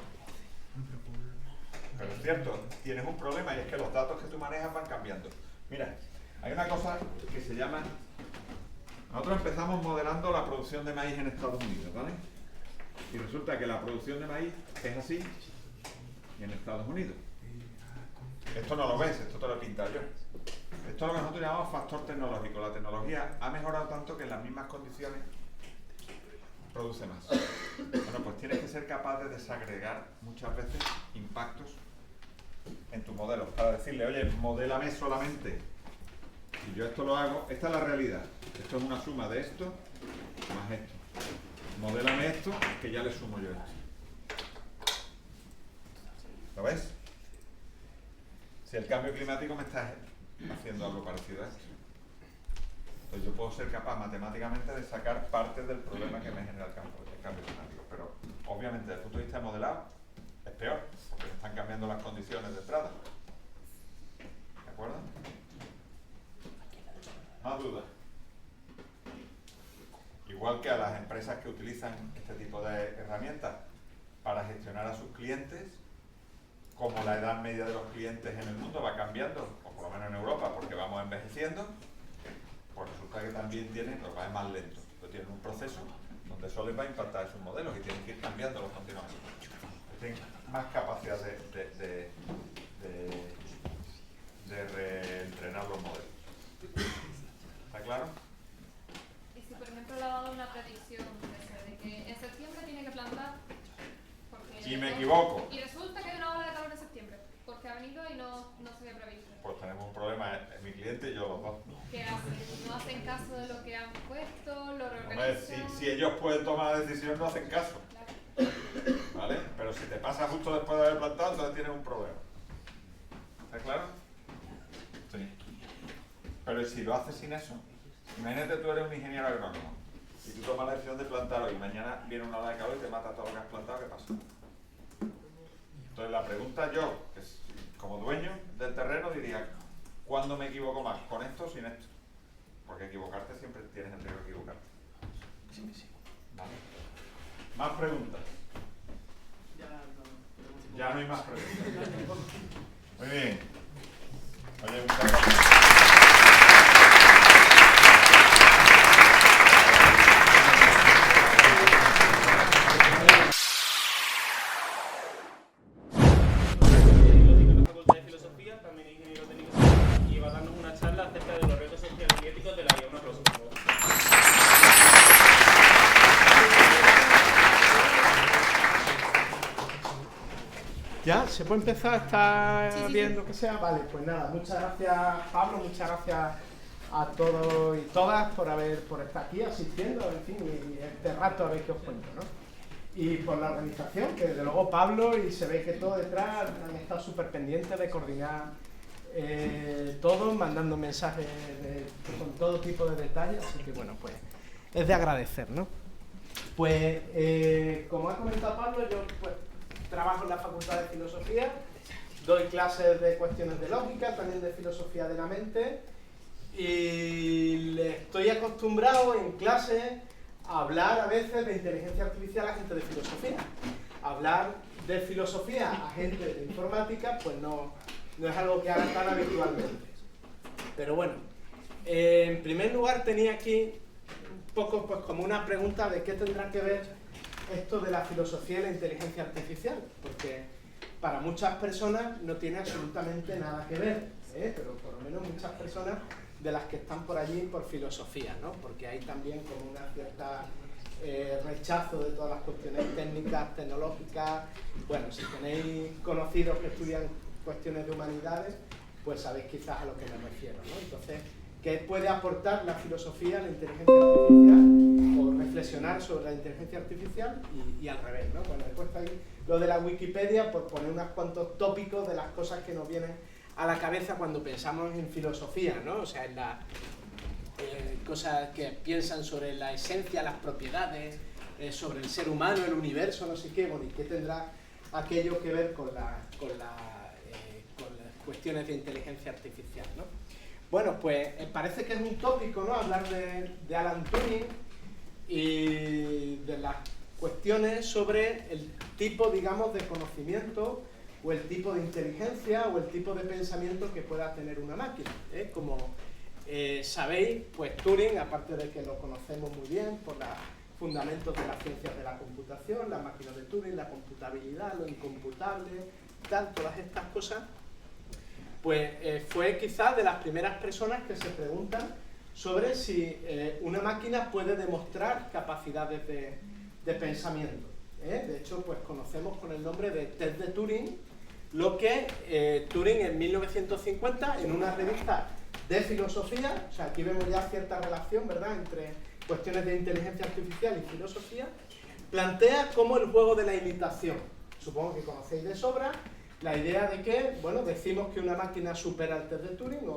Pero es cierto, tienes un problema y es que los datos que tú manejas van cambiando. Mira, hay una cosa que se llama... Nosotros empezamos modelando la producción de maíz en Estados Unidos, ¿vale? Y resulta que la producción de maíz es así en Estados Unidos. Esto no lo ves, esto te lo he pintado yo. Esto es lo que nosotros llamamos factor tecnológico. La tecnología ha mejorado tanto que en las mismas condiciones produce más. Bueno, pues tienes que ser capaz de desagregar muchas veces impactos en tus modelos para decirle, oye, modélame solamente. Si yo esto lo hago, esta es la realidad. Esto es una suma de esto más esto. Modélame esto, que ya le sumo yo esto. ¿Lo ves? Si el cambio climático me está haciendo algo parecido a esto. Entonces yo puedo ser capaz matemáticamente de sacar parte del problema que me genera el cambio climático. Pero obviamente desde el punto de vista de modelado es peor, porque se están cambiando las condiciones de entrada. ¿De acuerdo? Más dudas. Igual que a las empresas que utilizan este tipo de herramientas para gestionar a sus clientes, como la edad media de los clientes en el mundo va cambiando, o por lo menos en Europa, porque vamos envejeciendo, pues resulta que también tienen, lo va más lento, pero tienen un proceso donde eso les va a impactar en sus modelos y tienen que ir cambiándolos continuamente. Tienen más capacidad de reentrenar los modelos. ¿Está claro? Y si por ejemplo le ha dado una predicción de que en septiembre tiene que plantar, porque Y me equivoco. y resulta que hay una ola de calor en septiembre, porque ha venido y no se había previsto. Pues tenemos un problema, mi cliente y yo los dos. ¿Qué hacen? No hacen caso de lo que han puesto, lo Hombre, reorganizan. si ellos pueden tomar la decisión, no hacen caso. Claro. ¿Vale? Pero si te pasa justo después de haber plantado, entonces tienes un problema. ¿Está claro? Sí. Pero ¿y si lo haces sin eso? Imagínate tú eres un ingeniero agrónomo y tú tomas la decisión de plantar hoy y mañana viene una ola de calor y te mata todo lo que has plantado, ¿qué pasa? Entonces la pregunta yo, que es, como dueño del terreno, diría, ¿cuándo me equivoco más? ¿Con esto o sin esto? Porque equivocarte siempre tienes el riesgo de equivocarte. ¿Vale? ¿Más preguntas? Ya no hay más preguntas. Muy bien. Oye, muchas gracias. ¿Se puede empezar? ¿Está Sí, sí, bien sí. lo que sea? Vale, pues nada, muchas gracias Pablo, muchas gracias a todos y todas por estar aquí asistiendo, en fin, y este rato a ver qué os cuento, ¿no? Y por la organización, que desde luego Pablo y se ve que todo detrás han estado súper pendientes de coordinar todo, mandando mensajes con todo tipo de detalles, así que bueno, pues es de agradecer, ¿no? Pues, como ha comentado Pablo, yo pues trabajo en la Facultad de Filosofía, doy clases de cuestiones de lógica, también de filosofía de la mente, y estoy acostumbrado en clase a hablar a veces de inteligencia artificial a gente de filosofía. Hablar de filosofía a gente de informática, pues no es algo que haga tan habitualmente. Pero bueno, en primer lugar tenía aquí un poco pues como una pregunta de qué tendrá que ver esto de la filosofía y la inteligencia artificial, porque para muchas personas no tiene absolutamente nada que ver, pero por lo menos muchas personas de las que están por allí por filosofía, ¿no? Porque hay también como una cierta rechazo de todas las cuestiones técnicas, tecnológicas. Bueno, si tenéis conocidos que estudian cuestiones de humanidades, pues sabéis quizás a lo que me refiero, ¿no? Entonces, ¿qué puede aportar la filosofía a la inteligencia artificial? O reflexionar sobre la inteligencia artificial y al revés, ¿no? Bueno, después está ahí lo de la Wikipedia, por poner unos cuantos tópicos de las cosas que nos vienen a la cabeza cuando pensamos en filosofía, ¿no? O sea, en las cosas que piensan sobre la esencia, las propiedades, sobre el ser humano, el universo, no sé qué, bueno, y qué tendrá aquello que ver con las cuestiones de inteligencia artificial, ¿no? Bueno, pues parece que es un tópico, ¿no? Hablar de Alan Turing y de las cuestiones sobre el tipo, digamos, de conocimiento o el tipo de inteligencia o el tipo de pensamiento que pueda tener una máquina, ¿eh? Como sabéis, pues Turing, aparte de que lo conocemos muy bien por los fundamentos de las ciencias de la computación, las máquinas de Turing, la computabilidad, lo incomputable, tal, todas estas cosas, pues fue quizás de las primeras personas que se preguntan sobre si una máquina puede demostrar capacidades de pensamiento. De hecho, pues conocemos con el nombre de test de Turing, lo que Turing en 1950, en una revista de filosofía, o sea, aquí vemos ya cierta relación, ¿verdad?, entre cuestiones de inteligencia artificial y filosofía, plantea como el juego de la imitación. Supongo que conocéis de sobra la idea de que, bueno, decimos que una máquina supera el test de Turing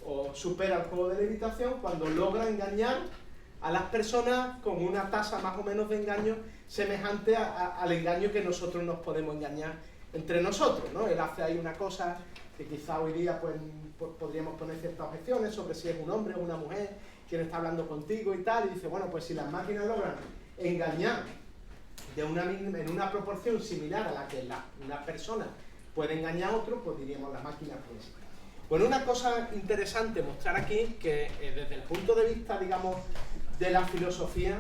o supera el juego de la imitación cuando logra engañar a las personas con una tasa más o menos de engaño semejante al engaño que nosotros nos podemos engañar entre nosotros, ¿no? Él hace ahí una cosa que quizá hoy día pues podríamos poner ciertas objeciones sobre si es un hombre o una mujer quien está hablando contigo y tal, y dice, bueno, pues si las máquinas logran engañar en una proporción similar a la que una persona puede engañar a otro, pues diríamos la máquina pues. Bueno, una cosa interesante mostrar aquí, que desde el punto de vista, digamos, de la filosofía,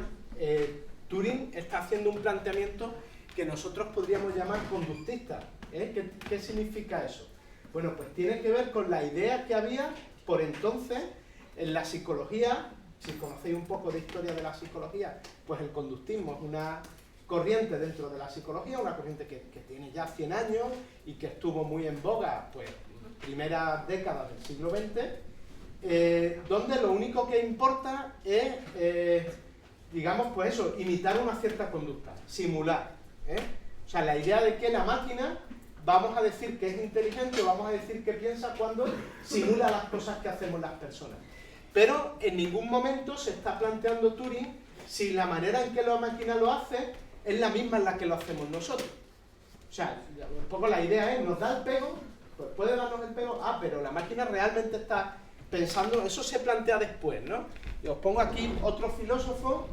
Turing está haciendo un planteamiento que nosotros podríamos llamar conductista. ¿Qué significa eso? Bueno, pues tiene que ver con la idea que había por entonces en la psicología. Si conocéis un poco de historia de la psicología, pues el conductismo es una corriente dentro de la psicología, una corriente que tiene ya 100 años y que estuvo muy en boga, pues, primeras décadas del siglo XX, donde lo único que importa es, digamos, pues eso, imitar una cierta conducta, simular. O sea, la idea de que la máquina, vamos a decir que es inteligente, vamos a decir que piensa cuando simula las cosas que hacemos las personas. Pero en ningún momento se está planteando Turing si la manera en que la máquina lo hace es la misma en la que lo hacemos nosotros. O sea, un poco la idea es, nos da el pego, pues puede darnos el pego, pero la máquina realmente está pensando, eso se plantea después, ¿no? Y os pongo aquí otro filósofo,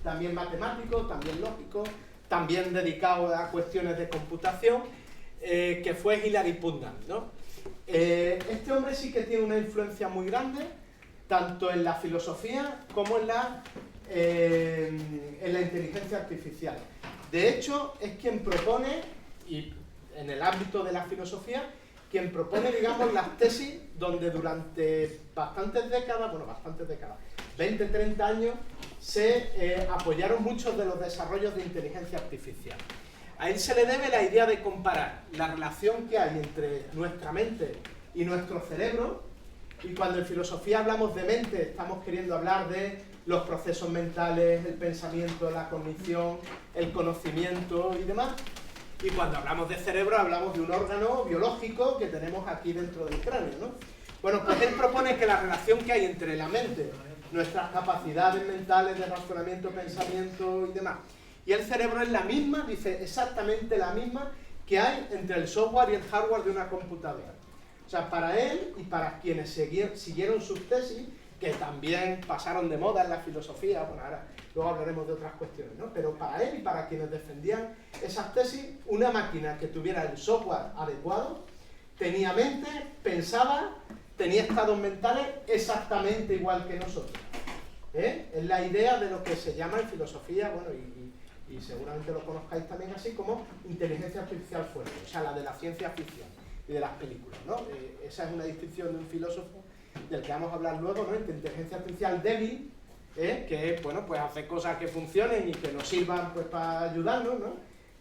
también matemático, también lógico, también dedicado a cuestiones de computación, que fue Hilary Putnam, ¿no? Este hombre sí que tiene una influencia muy grande, tanto en la filosofía como en la inteligencia artificial. De hecho, es quien propone, y en el ámbito de la filosofía, quien propone, digamos, las tesis donde durante bastantes décadas, 20, 30 años, se apoyaron muchos de los desarrollos de inteligencia artificial. A él se le debe la idea de comparar la relación que hay entre nuestra mente y nuestro cerebro, y cuando en filosofía hablamos de mente estamos queriendo hablar de los procesos mentales, el pensamiento, la cognición, el conocimiento y demás, y cuando hablamos de cerebro hablamos de un órgano biológico que tenemos aquí dentro del cráneo, ¿no? Bueno, pues él propone que la relación que hay entre la mente, nuestras capacidades mentales de razonamiento, pensamiento y demás, y el cerebro es la misma, dice exactamente la misma que hay entre el software y el hardware de una computadora. O sea, para él y para quienes siguieron sus tesis, que también pasaron de moda en la filosofía, bueno, ahora luego hablaremos de otras cuestiones, ¿no? Pero para él y para quienes defendían esas tesis, una máquina que tuviera el software adecuado, tenía mente, pensaba, tenía estados mentales exactamente igual que nosotros. Es la idea de lo que se llama en filosofía, bueno, y seguramente lo conozcáis también así, como inteligencia artificial fuerte, o sea, la de la ciencia ficción y de las películas, ¿no? Esa es una distinción de un filósofo del que vamos a hablar luego, ¿no? Entre inteligencia artificial débil, que bueno, pues hace cosas que funcionen y que nos sirvan pues para ayudarnos, ¿no?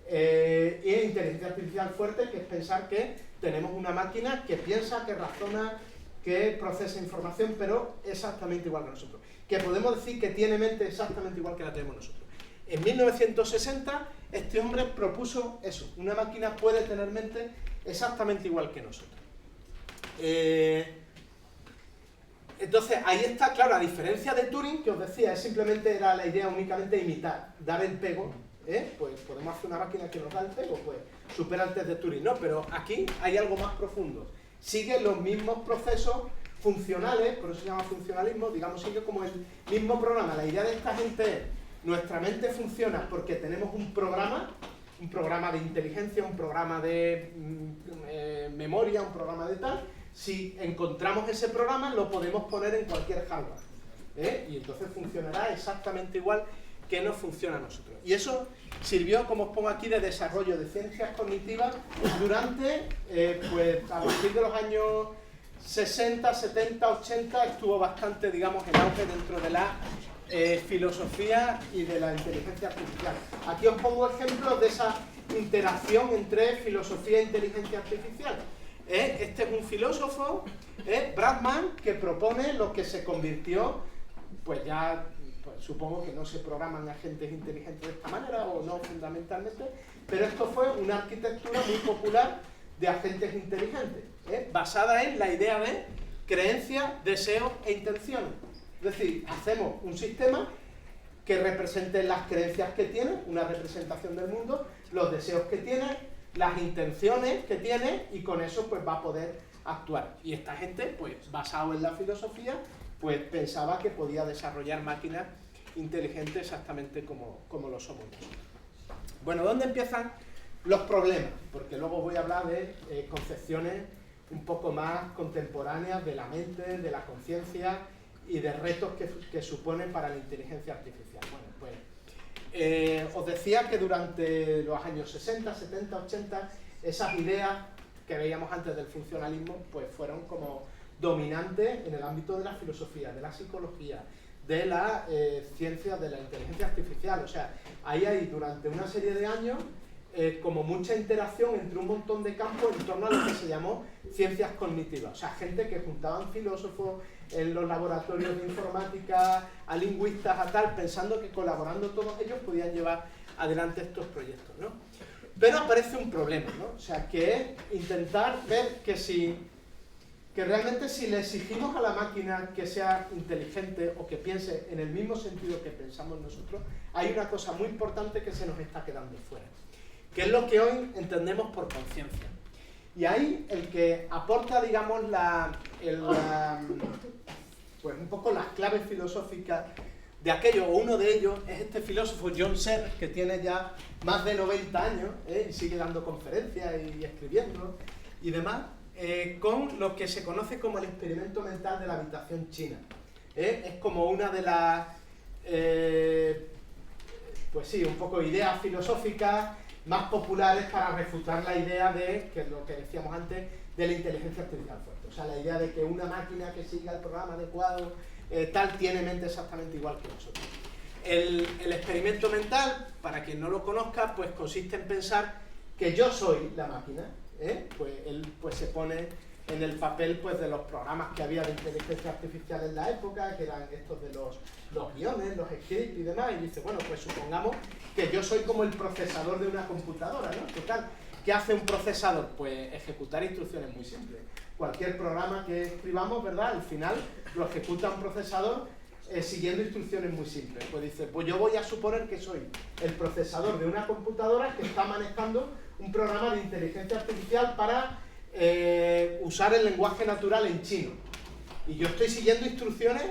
Y inteligencia artificial fuerte, que es pensar que tenemos una máquina que piensa, que razona, que procesa información, pero exactamente igual que nosotros. Que podemos decir que tiene mente exactamente igual que la tenemos nosotros. En 1960 este hombre propuso eso, una máquina puede tener mente exactamente igual que nosotros. Entonces ahí está, claro, la diferencia de Turing, que os decía, simplemente era la idea únicamente de imitar, dar el pego, pues podemos hacer una máquina que nos da el pego, pues supera el test de Turing, ¿no? Pero aquí hay algo más profundo, sigue los mismos procesos funcionales, por eso se llama funcionalismo, digamos, sigue como el mismo programa. La idea de esta gente es, nuestra mente funciona porque tenemos un programa de inteligencia, un programa de memoria, un programa de tal. Si encontramos ese programa, lo podemos poner en cualquier hardware, y entonces funcionará exactamente igual que nos funciona a nosotros. Y eso sirvió, como os pongo aquí, de desarrollo de ciencias cognitivas durante, pues a partir de los años 60, 70, 80, estuvo bastante, digamos, en auge dentro de la filosofía y de la inteligencia artificial. Aquí os pongo ejemplos de esa interacción entre filosofía e inteligencia artificial. Este es un filósofo, Bradman, que propone lo que se convirtió, pues ya, pues supongo que no se programan agentes inteligentes de esta manera, o no fundamentalmente, pero esto fue una arquitectura muy popular de agentes inteligentes, basada en la idea de creencia, deseo e intenciones. Es decir, hacemos un sistema que represente las creencias que tiene, una representación del mundo, los deseos que tiene, las intenciones que tiene, y con eso pues va a poder actuar. Y esta gente, pues basado en la filosofía, pues pensaba que podía desarrollar máquinas inteligentes exactamente como lo somos nosotros. Bueno, ¿dónde empiezan los problemas? Porque luego voy a hablar de concepciones un poco más contemporáneas de la mente, de la conciencia y de retos que suponen para la inteligencia artificial. Bueno, pues os decía que durante los años 60, 70, 80, esas ideas que veíamos antes del funcionalismo, pues fueron como dominantes en el ámbito de la filosofía, de la psicología, de la ciencia de la inteligencia artificial. O sea, ahí hay durante una serie de años como mucha interacción entre un montón de campos en torno a lo que se llamó ciencias cognitivas. O sea, gente que juntaban filósofos en los laboratorios de informática, a lingüistas, a tal, pensando que colaborando todos ellos podían llevar adelante estos proyectos, ¿no? Pero aparece un problema, ¿no? O sea, que es intentar ver que realmente si le exigimos a la máquina que sea inteligente o que piense en el mismo sentido que pensamos nosotros, hay una cosa muy importante que se nos está quedando fuera, que es lo que hoy entendemos por conciencia. Y ahí el que aporta, digamos, pues un poco las claves filosóficas de aquello, o uno de ellos, es este filósofo John Searle, que tiene ya más de 90 años, y sigue dando conferencias y escribiendo y demás, con lo que se conoce como el experimento mental de la habitación china. Es como una de las, pues sí, un poco ideas filosóficas más populares para refutar la idea de, que es lo que decíamos antes, de la inteligencia artificial fuerte. O sea, la idea de que una máquina que siga el programa adecuado, tal, tiene mente exactamente igual que nosotros. El experimento mental, para quien no lo conozca, pues consiste en pensar que yo soy la máquina, ¿eh? Pues él pues se pone en el papel pues de los programas que había de inteligencia artificial en la época, que eran estos de los guiones, los scripts y demás, y dice, bueno, pues supongamos que yo soy como el procesador de una computadora, ¿no? Total, ¿qué hace un procesador? Pues ejecutar instrucciones muy simples. Cualquier programa que escribamos, ¿verdad? Al final lo ejecuta un procesador siguiendo instrucciones muy simples. Pues dice, pues yo voy a suponer que soy el procesador de una computadora que está manejando un programa de inteligencia artificial para usar el lenguaje natural en chino. Y yo estoy siguiendo instrucciones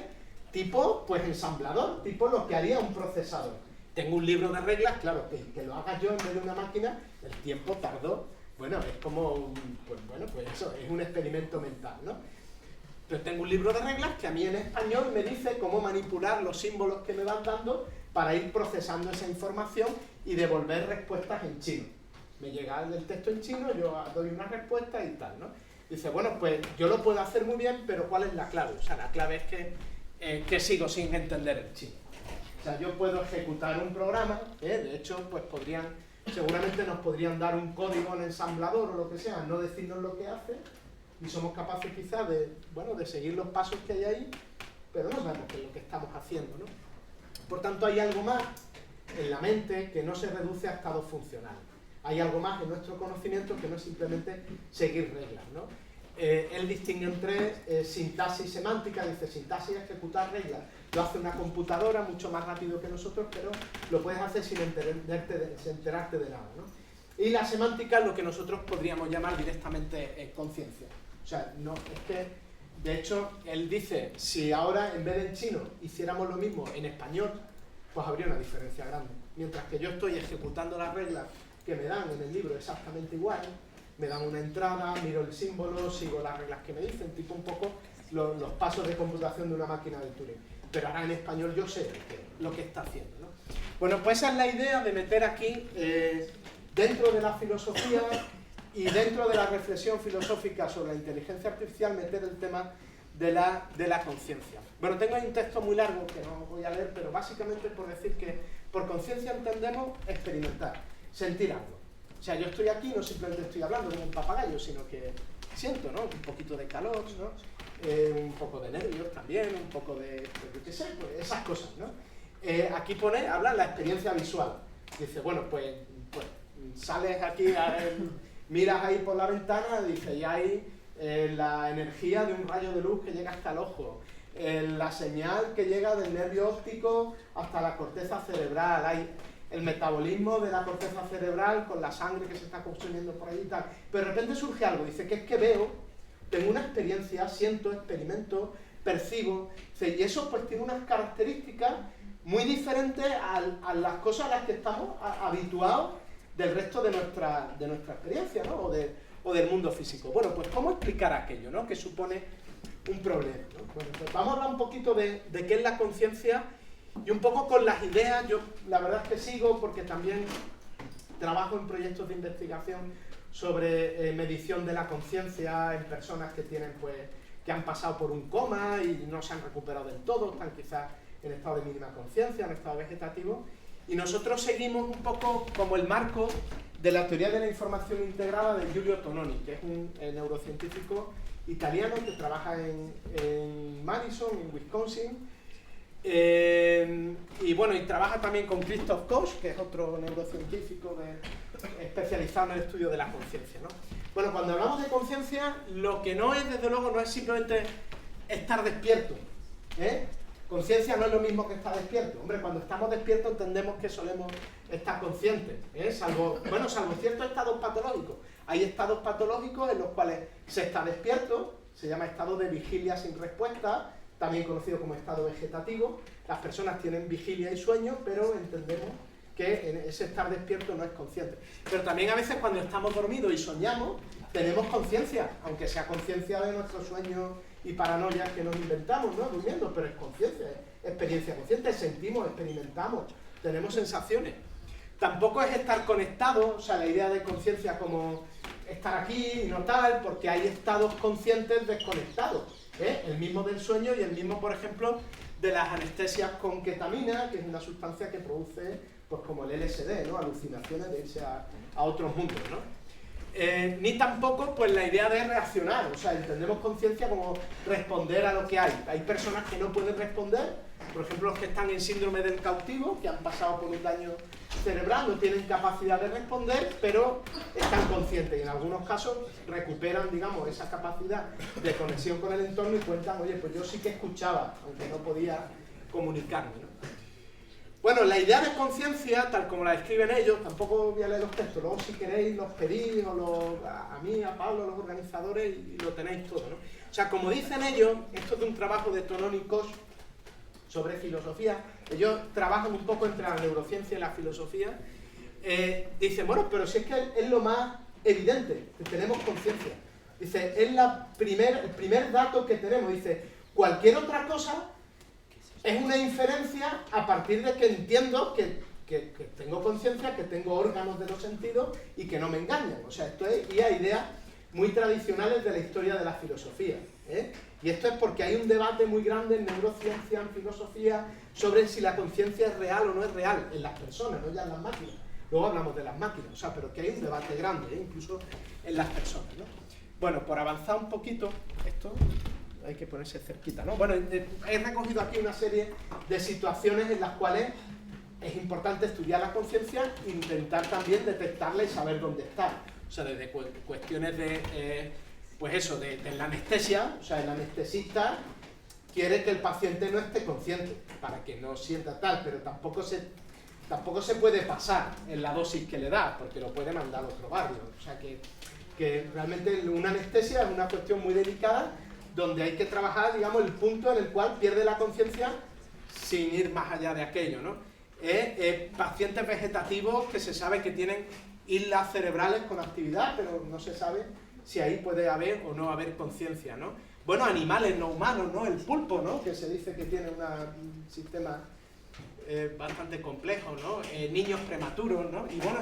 tipo, pues ensamblador, tipo lo que haría un procesador. Tengo un libro de reglas, claro, que lo haga yo en vez de una máquina, el tiempo tardó. Bueno, es como, pues eso, es un experimento mental, ¿no? Entonces tengo un libro de reglas que a mí en español me dice cómo manipular los símbolos que me van dando para ir procesando esa información y devolver respuestas en chino. Me llega el texto en chino, yo doy una respuesta y tal, ¿no? Dice, bueno, pues yo lo puedo hacer muy bien, pero ¿cuál es la clave? O sea, la clave es que sigo sin entender el chino. O sea, yo puedo ejecutar un programa, de hecho, pues seguramente nos podrían dar un código en ensamblador o lo que sea, no decirnos lo que hace, y somos capaces quizás de seguir los pasos que hay ahí, pero no sabemos qué es lo que estamos haciendo, ¿no? Por tanto, hay algo más en la mente que no se reduce a estados funcionales. Hay algo más en nuestro conocimiento que no es simplemente seguir reglas, ¿no? Él distingue entre sintaxis y semántica, dice sintaxis es ejecutar reglas, lo hace una computadora mucho más rápido que nosotros, pero lo puedes hacer sin enterarte de nada, ¿no? Y la semántica es lo que nosotros podríamos llamar directamente conciencia. O sea, no, es que, de hecho, él dice, si ahora en vez de en chino hiciéramos lo mismo en español, pues habría una diferencia grande. Mientras que yo estoy ejecutando las reglas que me dan en el libro exactamente igual, me dan una entrada, miro el símbolo, sigo las reglas que me dicen, tipo un poco los pasos de computación de una máquina de Turing. Pero ahora en español yo sé lo que está haciendo, ¿no? Bueno, pues esa es la idea de meter aquí, dentro de la filosofía y dentro de la reflexión filosófica sobre la inteligencia artificial, meter el tema de la conciencia. Bueno, tengo ahí un texto muy largo que no voy a leer, pero básicamente por decir que por conciencia entendemos experimentar, sentir algo. O sea, yo estoy aquí, no simplemente estoy hablando como un papagayo, sino que siento, ¿no? Un poquito de calor, ¿no? Un poco de nervios también, un poco de yo qué sé, pues esas cosas, ¿no? Aquí habla la experiencia visual. Dice, bueno, pues sales aquí, miras ahí por la ventana, dice, y hay la energía de un rayo de luz que llega hasta el ojo, la señal que llega del nervio óptico hasta la corteza cerebral, hay el metabolismo de la corteza cerebral con la sangre que se está consumiendo por ahí y tal. Pero de repente surge algo, dice que es que veo, tengo una experiencia, siento, experimento, percibo, y eso pues tiene unas características muy diferentes a las cosas a las que estamos habituados del resto de nuestra experiencia, ¿no? o del mundo físico. Bueno, pues ¿cómo explicar aquello, ¿no? Que supone un problema, ¿no? Bueno, pues vamos a hablar un poquito de qué es la conciencia y un poco con las ideas. Yo la verdad es que sigo porque también trabajo en proyectos de investigación sobre medición de la conciencia en personas que tienen, pues, que han pasado por un coma y no se han recuperado del todo, están quizás en estado de mínima conciencia, en estado vegetativo, y nosotros seguimos un poco como el marco de la teoría de la información integrada de Giulio Tononi, que es un neurocientífico italiano que trabaja en Madison, en Wisconsin, y bueno, y trabaja también con Christoph Koch, que es otro neurocientífico especializado en el estudio de la conciencia, ¿no? Bueno, cuando hablamos de conciencia, lo que no es, desde luego, no es simplemente estar despierto, ¿eh? Conciencia no es lo mismo que estar despierto. Hombre, cuando estamos despiertos entendemos que solemos estar conscientes, ¿eh? Salvo ciertos estados patológicos. Hay estados patológicos en los cuales se está despierto, se llama estado de vigilia sin respuesta, también conocido como estado vegetativo. Las personas tienen vigilia y sueño, pero entendemos que ese estar despierto no es consciente. Pero también a veces cuando estamos dormidos y soñamos, tenemos conciencia, aunque sea conciencia de nuestros sueños y paranoias que nos inventamos, ¿no? Durmiendo, pero es conciencia, es experiencia consciente, sentimos, experimentamos, tenemos sensaciones. Tampoco es estar conectado, o sea, la idea de conciencia como estar aquí y no tal, porque hay estados conscientes desconectados. El mismo del sueño y el mismo, por ejemplo, de las anestesias con ketamina, que es una sustancia que produce, pues como el LSD, ¿no? Alucinaciones de irse a otros mundos, ¿no? Ni tampoco pues la idea de reaccionar, o sea, entendemos conciencia como responder a lo que hay. Hay personas que no pueden responder, por ejemplo los que están en síndrome del cautivo, que han pasado por un daño cerebral, no tienen capacidad de responder, pero están conscientes y en algunos casos recuperan, digamos, esa capacidad de conexión con el entorno y cuentan, oye, pues yo sí que escuchaba, aunque no podía comunicarme, ¿no? Bueno, la idea de conciencia, tal como la describen ellos, tampoco voy a leer los textos, luego si queréis los pedís, o a mí, a Pablo, a los organizadores, y lo tenéis todo, ¿no? O sea, como dicen ellos, esto es de un trabajo de Tononi y Koch sobre filosofía, ellos trabajan un poco entre la neurociencia y la filosofía, dicen, bueno, pero si es que es lo más evidente, que tenemos conciencia. Dice, es el primer dato que tenemos, dice, cualquier otra cosa es una inferencia a partir de que entiendo que tengo conciencia, que tengo órganos de los sentidos y que no me engañan. O sea, esto es y hay ideas muy tradicionales de la historia de la filosofía, ¿eh? Y esto es porque hay un debate muy grande en neurociencia, en filosofía, sobre si la conciencia es real o no es real en las personas, no ya en las máquinas. Luego hablamos de las máquinas, o sea, pero que hay un debate grande, ¿eh? Incluso en las personas, ¿no? Bueno, por avanzar un poquito, esto hay que ponerse cerquita, ¿no? Bueno, he recogido aquí una serie de situaciones en las cuales es importante estudiar la conciencia e intentar también detectarla y saber dónde está. O sea, desde cuestiones de, pues eso, de la anestesia, o sea, el anestesista quiere que el paciente no esté consciente para que no sienta tal, pero tampoco se puede pasar en la dosis que le da, porque lo puede mandar a otro barrio. O sea, que realmente una anestesia es una cuestión muy delicada donde hay que trabajar, digamos, el punto en el cual pierde la conciencia sin ir más allá de aquello, ¿no? Pacientes vegetativos que se sabe que tienen islas cerebrales con actividad, pero no se sabe si ahí puede haber o no haber conciencia, ¿no? Bueno, animales no humanos, ¿no? El pulpo, ¿no? Que se dice que tiene un sistema bastante complejo, ¿no? Niños prematuros, ¿no? Y bueno,